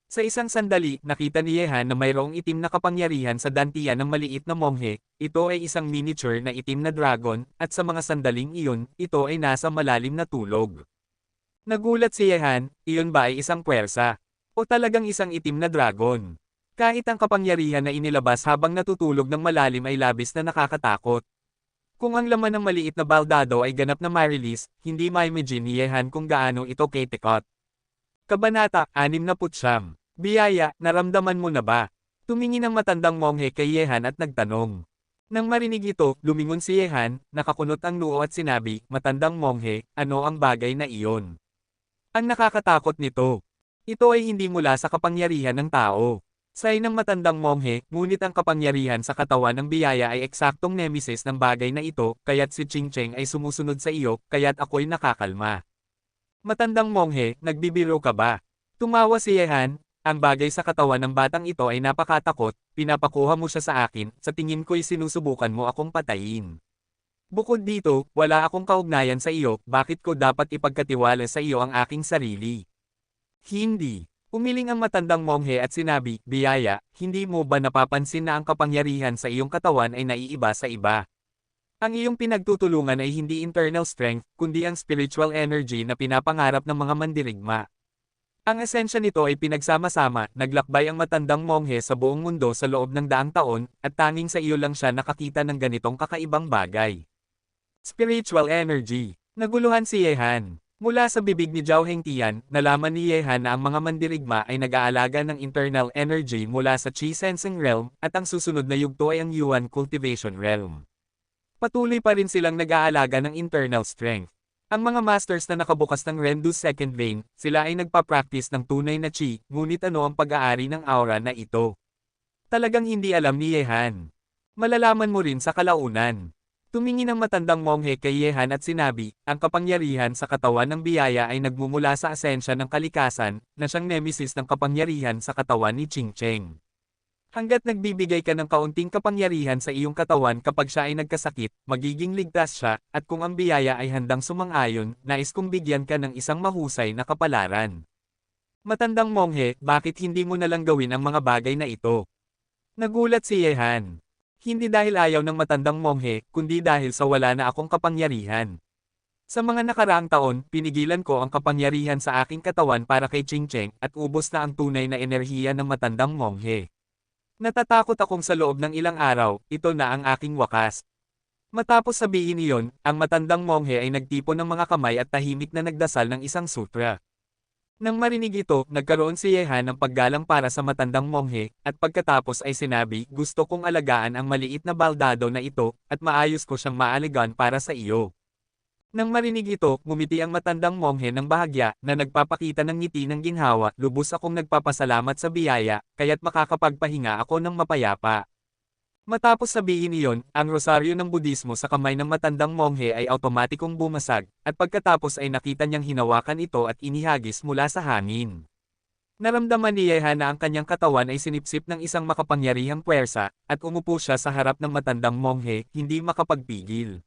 Sa isang sandali, nakita ni Yehan na mayroong itim na kapangyarihan sa dantian ng maliit na monghe, ito ay isang miniature na itim na dragon, at sa mga sandaling iyon, ito ay nasa malalim na tulog. Nagulat si Yehan, iyon ba ay isang puwersa? O talagang isang itim na dragon? Kahit ang kapangyarihan na inilabas habang natutulog ng malalim ay labis na nakakatakot. Kung ang laman ng maliit na baldado ay ganap na ma-release, hindi ma-imagine ni Yehan kung gaano ito katikot. Kabanata 69. Biyaya, naramdaman mo na ba? Tumingin ang matandang monghe kay Yehan at nagtanong. Nang marinig ito, lumingon si Yehan, nakakunot ang noo at sinabi, matandang monghe, ano ang bagay na iyon? Ang nakakatakot nito. Ito ay hindi mula sa kapangyarihan ng tao. Say ng matandang monghe, ngunit ang kapangyarihan sa katawan ng biyaya ay eksaktong nemesis ng bagay na ito, kaya't si Ching-Cheng ay sumusunod sa iyo, kaya't ako'y nakakalma. Matandang monghe, nagbibiro ka ba? Tumawa si Yehan, ang bagay sa katawan ng batang ito ay napakatakot, pinapakuha mo siya sa akin, sa tingin ko'y sinusubukan mo akong patayin. Bukod dito, wala akong kaugnayan sa iyo, bakit ko dapat ipagkatiwala sa iyo ang aking sarili? Hindi. Umiling ang matandang monghe at sinabi, Biyaya, hindi mo ba napapansin na ang kapangyarihan sa iyong katawan ay naiiba sa iba? Ang iyong pinagtutulungan ay hindi internal strength, kundi ang spiritual energy na pinapangarap ng mga mandirigma. Ang esensya nito ay pinagsama-sama, naglakbay ang matandang monghe sa buong mundo sa loob ng daang taon, at tanging sa iyo lang siya nakakita ng ganitong kakaibang bagay. Spiritual energy. Naguluhan si Yehan. Mula sa bibig ni Zhao Hengtian, nalaman ni Yehan na ang mga mandirigma ay nag-aalaga ng internal energy mula sa Qi Sensing Realm, at ang susunod na yugto ay ang Yuan Cultivation Realm. Patuloy pa rin silang nag-aalaga ng internal strength. Ang mga masters na nakabukas ng Rendu Second Vein, sila ay nagpa-practice ng tunay na Qi, ngunit ano ang pag-aari ng aura na ito? Talagang hindi alam ni Yehan. Malalaman mo rin sa kalaunan. Tumingin ang matandang monghe kay Yehan at sinabi, ang kapangyarihan sa katawan ng biyaya ay nagmumula sa asensya ng kalikasan, na siyang nemesis ng kapangyarihan sa katawan ni Ching-Cheng. Hanggat nagbibigay ka ng kaunting kapangyarihan sa iyong katawan kapag siya ay nagkasakit, magiging ligtas siya, at kung ang biyaya ay handang sumang-ayon, nais kong bigyan ka ng isang mahusay na kapalaran. Matandang monghe, bakit hindi mo nalang gawin ang mga bagay na ito? Nagulat si Yehan. Hindi dahil ayaw ng matandang monghe, kundi dahil sa wala na akong kapangyarihan. Sa mga nakaraang taon, pinigilan ko ang kapangyarihan sa aking katawan para kay Ching-Cheng, at ubos na ang tunay na enerhiya ng matandang monghe. Natatakot akong sa loob ng ilang araw, ito na ang aking wakas. Matapos sabihin iyon, ang matandang monghe ay nagtipon ng mga kamay at tahimik na nagdasal ng isang sutra. Nang marinig ito, nagkaroon si Yehan ng paggalang para sa matandang monghe, at pagkatapos ay sinabi, gusto kong alagaan ang maliit na baldado na ito, at maayos ko siyang maaligan para sa iyo. Nang marinig ito, ngumiti ang matandang monghe ng bahagya, na nagpapakita ng ngiti ng ginhawa, lubos akong nagpapasalamat sa biyaya, kaya't makakapagpahinga ako ng mapayapa. Matapos sabihin iyon, ang rosaryo ng Budismo sa kamay ng matandang monghe ay automatikong bumasag, at pagkatapos ay nakita niyang hinawakan ito at inihagis mula sa hangin. Naramdaman ni Yehan na ang kanyang katawan ay sinipsip ng isang makapangyarihang puwersa, at umupo siya sa harap ng matandang monghe, hindi makapagpigil.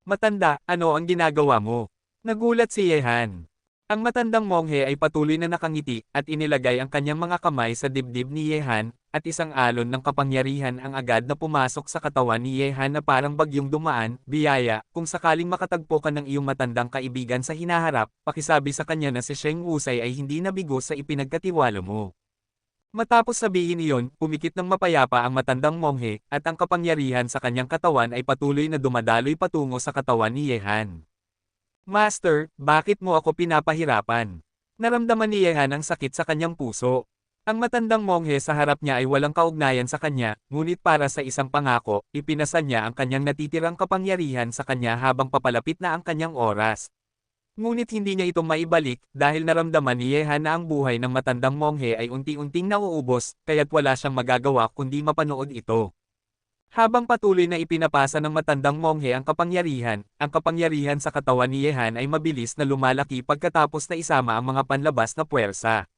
Matanda, ano ang ginagawa mo? Nagulat si Yehan. Ang matandang monghe ay patuloy na nakangiti, at inilagay ang kanyang mga kamay sa dibdib ni Yehan, at isang alon ng kapangyarihan ang agad na pumasok sa katawan ni Yehan na parang bagyong dumaan, biyaya, kung sakaling makatagpo ka ng iyong matandang kaibigan sa hinaharap, pakisabi sa kanya na si Sheng Wusai ay hindi nabigo sa ipinagkatiwala mo. Matapos sabihin iyon, pumikit ng mapayapa ang matandang monghe, at ang kapangyarihan sa kanyang katawan ay patuloy na dumadaloy patungo sa katawan ni Yehan. Master, bakit mo ako pinapahirapan? Naramdaman ni Yehan ang sakit sa kanyang puso. Ang matandang monghe sa harap niya ay walang kaugnayan sa kanya, ngunit para sa isang pangako, ipinasa niya ang kanyang natitirang kapangyarihan sa kanya habang papalapit na ang kanyang oras. Ngunit hindi niya ito maibalik dahil naramdaman ni Yehan na ang buhay ng matandang monghe ay unti-unting nauubos, kaya't wala siyang magagawa kundi mapanood ito. Habang patuloy na ipinapasa ng matandang monghe ang kapangyarihan sa katawan ni Yehan ay mabilis na lumalaki pagkatapos na isama ang mga panlabas na puwersa.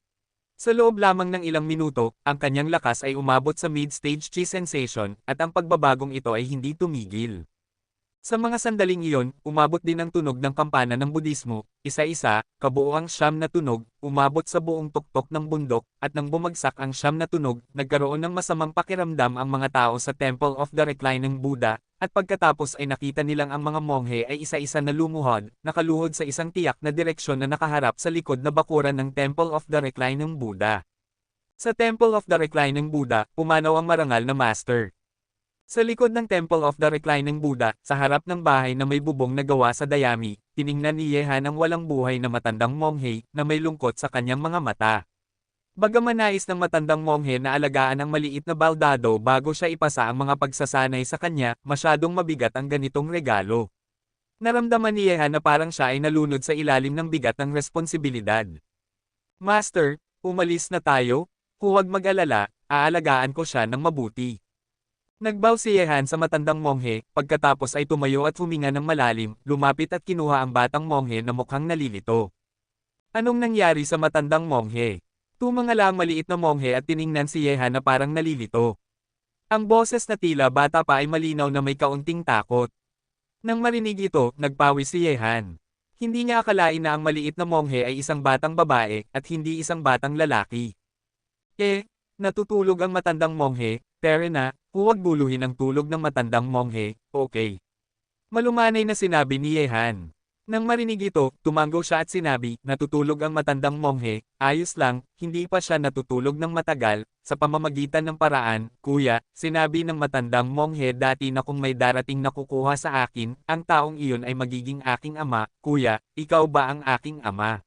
Sa loob lamang ng ilang minuto, ang kanyang lakas ay umabot sa mid-stage chi sensation, at ang pagbabagong ito ay hindi tumigil. Sa mga sandaling iyon, umabot din ang tunog ng kampana ng Budismo, isa-isa, kabuoang siyam na tunog, umabot sa buong tuktok ng bundok, at nang bumagsak ang siyam na tunog, nagkaroon ng masamang pakiramdam ang mga tao sa Temple of the Reclining Buddha, at pagkatapos ay nakita nilang ang mga monghe ay isa-isa na lumuhod, nakaluhod sa isang tiyak na direksyon na nakaharap sa likod na bakuran ng Temple of the Reclining Buddha. Sa Temple of the Reclining Buddha, pumanaw ang marangal na master. Sa likod ng Temple of the Reclining Buddha, sa harap ng bahay na may bubong na gawa sa dayami, tiningnan ni Yehan ang walang buhay na matandang monghe na may lungkot sa kanyang mga mata. Bagaman nais ng matandang monghe na alagaan ang maliit na baldado bago siya ipasa ang mga pagsasanay sa kanya, masyadong mabigat ang ganitong regalo. Naramdaman ni Yehan na parang siya ay nalunod sa ilalim ng bigat ng responsibilidad. Master, umalis na tayo? Huwag mag-alala, aalagaan ko siya ng mabuti. Nagbow si Yehan sa matandang monghe, pagkatapos ay tumayo at huminga ng malalim, lumapit at kinuha ang batang monghe na mukhang nalilito. Anong nangyari sa matandang monghe? Tumangala ang maliit na monghe at tiningnan si Yehan na parang nalilito. Ang boses na tila bata pa ay malinaw na may kaunting takot. Nang marinig ito, nagpawis si Yehan. Hindi niya akalain na ang maliit na monghe ay isang batang babae, at hindi isang batang lalaki. Natutulog ang matandang monghe, pero huwag buluhin ang tulog ng matandang monghe, okay? Malumanay na sinabi ni Yehan. Nang marinig ito, tumango siya at sinabi, natutulog ang matandang monghe, ayos lang, hindi pa siya natutulog ng matagal, sa pamamagitan ng paraan, kuya, sinabi ng matandang monghe dati na kung may darating na kukuha sa akin, ang taong iyon ay magiging aking ama, kuya, ikaw ba ang aking ama?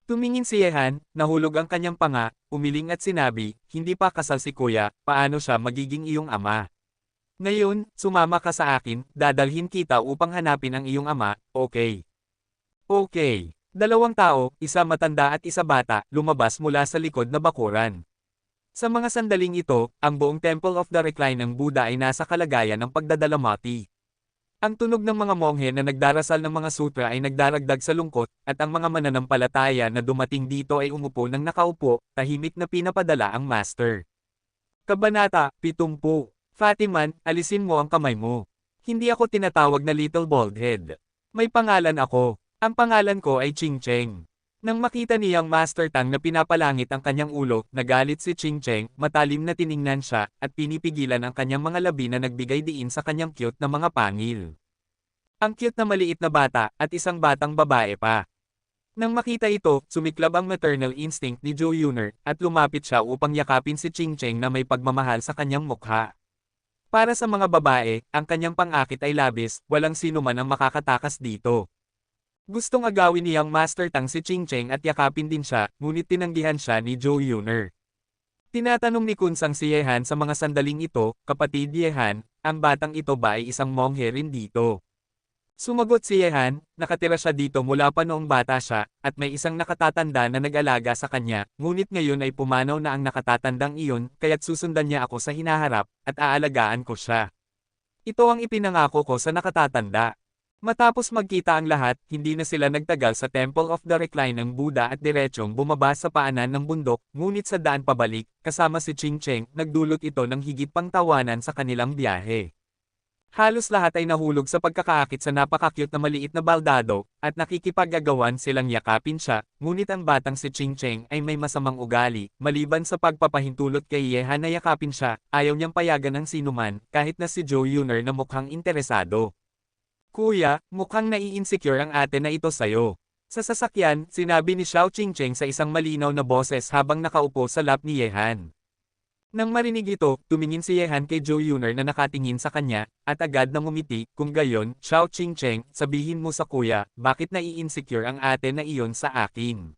Tumingin si Yehan, nahulog ang kanyang panga, umiling at sinabi, hindi pa kasal si kuya, paano siya magiging iyong ama? Ngayon, sumama ka sa akin, dadalhin kita upang hanapin ang iyong ama, okay? Okay. Dalawang tao, isa matanda at isa bata, lumabas mula sa likod na bakuran. Sa mga sandaling ito, ang buong Temple of the Reclining Buddha ay nasa kalagayan ng pagdadalamati. Ang tunog ng mga monghe na nagdarasal ng mga sutra ay nagdaragdag sa lungkot, at ang mga mananampalataya na dumating dito ay umupo ng nakaupo, tahimik na pinapadala ang master. Kabanata 70. Fatiman, alisin mo ang kamay mo. Hindi ako tinatawag na Little Baldhead. May pangalan ako. Ang pangalan ko ay Ching Cheng. Nang makita niyang Master Tang na pinapalangit ang kanyang ulo, nagalit si Ching Cheng, matalim na tiningnan siya, at pinipigilan ang kanyang mga labi na nagbigay diin sa kanyang cute na mga pangil. Ang cute na maliit na bata, at isang batang babae pa. Nang makita ito, sumiklab ang maternal instinct ni Zhou Yuner, at lumapit siya upang yakapin si Ching Cheng na may pagmamahal sa kanyang mukha. Para sa mga babae, ang kanyang pang-akit ay labis, walang sino man ang makakatakas dito. Gustong agawin niyang Master Tang si Ching Cheng at yakapin din siya, ngunit tinanggihan siya ni Zhou Yuner. Tinatanong ni Kunsang si Yehan sa mga sandaling ito, kapatid Yehan, ang batang ito ba ay isang monghe rin dito? Sumagot si Yehan, nakatira siya dito mula pa noong bata siya, at may isang nakatatanda na nag-alaga sa kanya, ngunit ngayon ay pumanaw na ang nakatatandang iyon, kaya't susundan niya ako sa hinaharap, at aalagaan ko siya. Ito ang ipinangako ko sa nakatatanda. Matapos magkita ang lahat, hindi na sila nagtagal sa Temple of the Reclining Buddha at diretsyong bumaba sa paanan ng bundok, ngunit sa daan pabalik, kasama si Ching Cheng, nagdulot ito ng higit pang tawanan sa kanilang biyahe. Halos lahat ay nahulog sa pagkakaakit sa napaka-cute na maliit na baldado, at nakikipag-agawan silang yakapin siya, ngunit ang batang si Ching Cheng ay may masamang ugali, maliban sa pagpapahintulot kay Yehan na yakapin siya, ayaw niyang payagan ng sinuman, kahit na si Zhou Yuner na mukhang interesado. Kuya, mukhang nai-insecure ang ate na ito sayo. Sa sasakyan, sinabi ni Xiao Qingcheng sa isang malinaw na boses habang nakaupo sa lap ni Yehan. Nang marinig ito, tumingin si Yehan kay Zhou Yuner na nakatingin sa kanya, at agad na ngumiti, kung gayon, Xiao Qingcheng, sabihin mo sa kuya, bakit nai-insecure ang ate na iyon sa akin?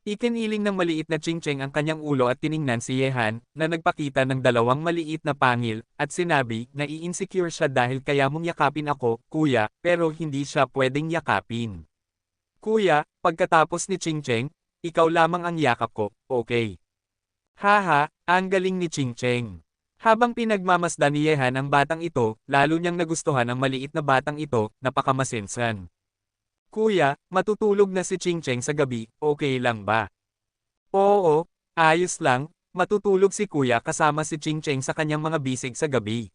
Ikiniling ng maliit na Qingcheng ang kanyang ulo at tiningnan si Yehan, na nagpakita ng dalawang maliit na pangil, at sinabi, nai-insecure siya dahil kaya mong yakapin ako, kuya, pero hindi siya pwedeng yakapin. Kuya, pagkatapos ni Ching Cheng, ikaw lamang ang yakap ko, okay. Haha, ang galing ni Ching Cheng. Habang pinagmamasdan ni Yehan ang batang ito, lalo niyang nagustuhan ang maliit na batang ito, napakamasinsan. Kuya, matutulog na si Ching Cheng sa gabi, okay lang ba? Oo, ayos lang, matutulog si kuya kasama si Ching Cheng sa kanyang mga bisig sa gabi.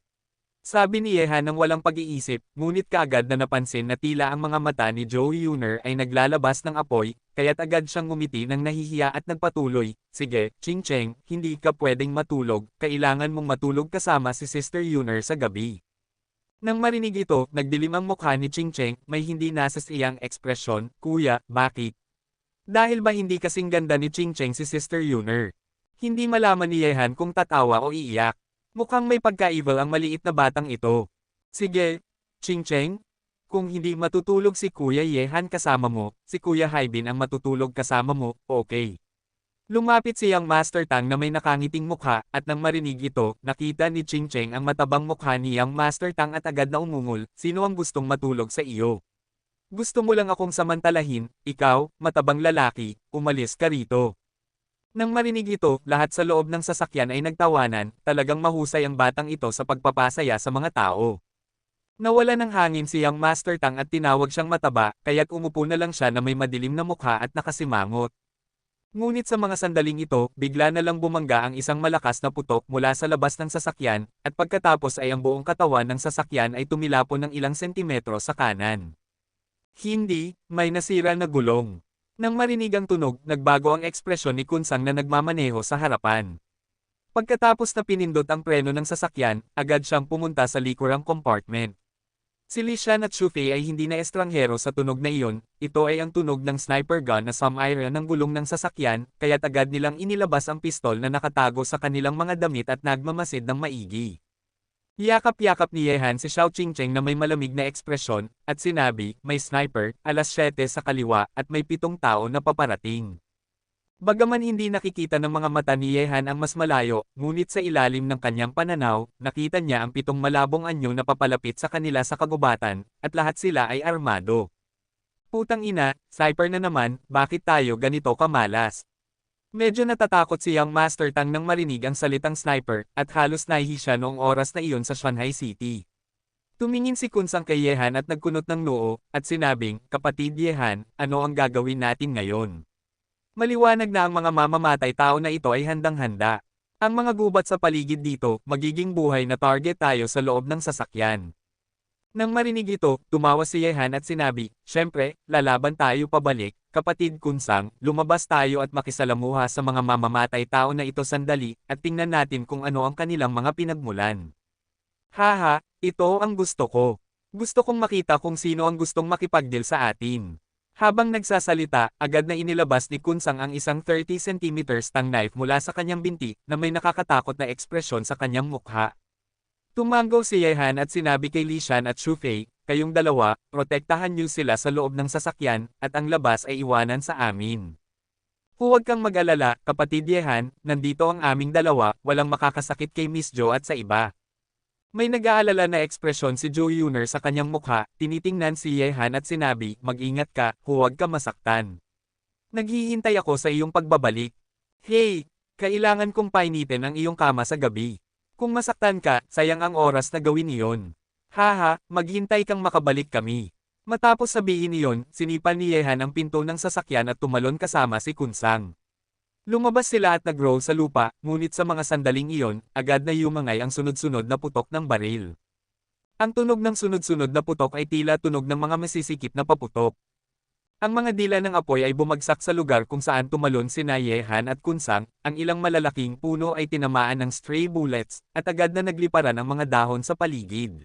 Sabi ni Yehan ng walang pag-iisip, ngunit kaagad na napansin na tila ang mga mata ni Joe Yuner ay naglalabas ng apoy, kaya't agad siyang ngumiti ng nahihiya at nagpatuloy, sige, Ching Cheng, hindi ka pwedeng matulog, kailangan mong matulog kasama si Sister Yuner sa gabi. Nang marinig ito, nagdilim ang mukha ni Ching Cheng, may hindi nasasiyang ekspresyon, kuya, bakit? Dahil ba hindi kasing ganda ni Ching Cheng si Sister Yuner? Hindi malaman ni Yehan kung tatawa o iiyak. Mukhang may pagka-evil ang maliit na batang ito. Sige, Ching Cheng, kung hindi matutulog si Kuya Yehan kasama mo, si Kuya Haibin ang matutulog kasama mo, okay. Lumapit si Yang Master Tang na may nakangiting mukha, at nang marinig ito, nakita ni Ching Cheng ang matabang mukha ni Yang Master Tang at agad na umungol, sino ang gustong matulog sa iyo? Gusto mo lang akong samantalahin, ikaw, matabang lalaki, umalis ka rito. Nang marinig ito, lahat sa loob ng sasakyan ay nagtawanan, talagang mahusay ang batang ito sa pagpapasaya sa mga tao. Nawala ng hangin si Yang Master Tang at tinawag siyang mataba, kaya't umupo na lang siya na may madilim na mukha at nakasimangot. Ngunit sa mga sandaling ito, bigla na lang bumangga ang isang malakas na putok mula sa labas ng sasakyan, at pagkatapos ay ang buong katawan ng sasakyan ay tumilapon ng ilang sentimetro sa kanan. Hindi, may nasira na gulong. Nang marinig ang tunog, nagbago ang ekspresyon ni Kunsang na nagmamaneho sa harapan. Pagkatapos na pinindot ang preno ng sasakyan, agad siyang pumunta sa likurang compartment. Si Li Shan at Xu Fei ay hindi na estranghero sa tunog na iyon, ito ay ang tunog ng sniper gun na sumira ng gulong ng sasakyan, kaya't agad nilang inilabas ang pistol na nakatago sa kanilang mga damit at nagmamasid ng maigi. Yakap-yakap ni Yehan si Xiao Qingcheng na may malamig na ekspresyon, at sinabi, may sniper, alas 7 sa kaliwa, at may 7 tao na paparating. Bagaman hindi nakikita ng mga mata ni Yehan ang mas malayo, ngunit sa ilalim ng kanyang pananaw, nakita niya ang 7 malabong anyo na papalapit sa kanila sa kagubatan, at lahat sila ay armado. Putang ina, sniper na naman, bakit tayo ganito kamalas? Medyo natatakot si Yang Master Tang nang marinig ang salitang sniper, at halos nahihi siya noong oras na iyon sa Shanghai City. Tumingin si Kunsang kay Yehan at nagkunot ng noo, at sinabing, kapatid Yehan, ano ang gagawin natin ngayon? Maliwanag na ang mga mamamatay tao na ito ay handang-handa. Ang mga gubat sa paligid dito, magiging buhay na target tayo sa loob ng sasakyan. Nang marinig ito, tumawa si Yehan at sinabi, syempre, lalaban tayo pabalik, kapatid Kunsang, lumabas tayo at makisalamuha sa mga mamamatay tao na ito sandali, at tingnan natin kung ano ang kanilang mga pinagmulan. Haha, ito ang gusto ko. Gusto kong makita kung sino ang gustong makipagdeal sa atin. Habang nagsasalita, agad na inilabas ni Kunsang ang isang 30 cm tang knife mula sa kanyang binti, na may nakakatakot na ekspresyon sa kanyang mukha. Tumango si Yehan at sinabi kay Li Shan at Xu Fei, kayong dalawa, protektahan niyo sila sa loob ng sasakyan, at ang labas ay iwanan sa amin. Huwag kang mag-alala, kapatid Yehan, nandito ang aming dalawa, walang makakasakit kay Miss Jo at sa iba. May nag-aalala na ekspresyon si Joe Yuner sa kanyang mukha, tinitingnan si Yehan at sinabi, mag-ingat ka, huwag ka masaktan. Naghihintay ako sa iyong pagbabalik. Hey, kailangan kong painitin ang iyong kama sa gabi. Kung masaktan ka, sayang ang oras na gawin iyon. Haha, maghintay kang makabalik kami. Matapos sabihin iyon, sinipan ni Yehan ang pinto ng sasakyan at tumalon kasama si Kunsang. Lumabas sila at nag-roll sa lupa, ngunit sa mga sandaling iyon, agad na yumangay ang sunod-sunod na putok ng baril. Ang tunog ng sunod-sunod na putok ay tila tunog ng mga masisikip na paputok. Ang mga dila ng apoy ay bumagsak sa lugar kung saan tumalon sina Yehan at Kunsang, ang ilang malalaking puno ay tinamaan ng stray bullets, at agad na nagliparan ang mga dahon sa paligid.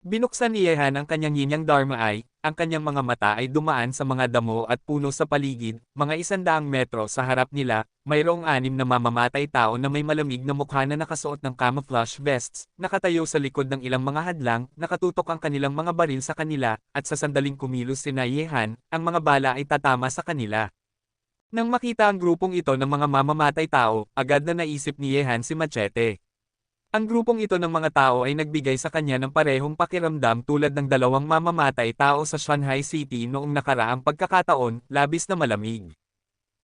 Binuksan ni Yehan ang kanyang yinyang Dharma Eye, ang kanyang mga mata ay dumaan sa mga damo at puno sa paligid, mga 100 metro sa harap nila, mayroong 6 na mamamatay tao na may malamig na mukha na nakasuot ng camouflage vests, nakatayo sa likod ng ilang mga hadlang, nakatutok ang kanilang mga baril sa kanila, at sa sandaling kumilos sina Yehan, ang mga bala ay tatama sa kanila. Nang makita ang grupong ito ng mga mamamatay tao, agad na naisip ni Yehan si Machete. Ang grupong ito ng mga tao ay nagbigay sa kanya ng parehong pakiramdam tulad ng dalawang mamamatay tao sa Shanghai City noong nakaraang pagkakataon, labis na malamig.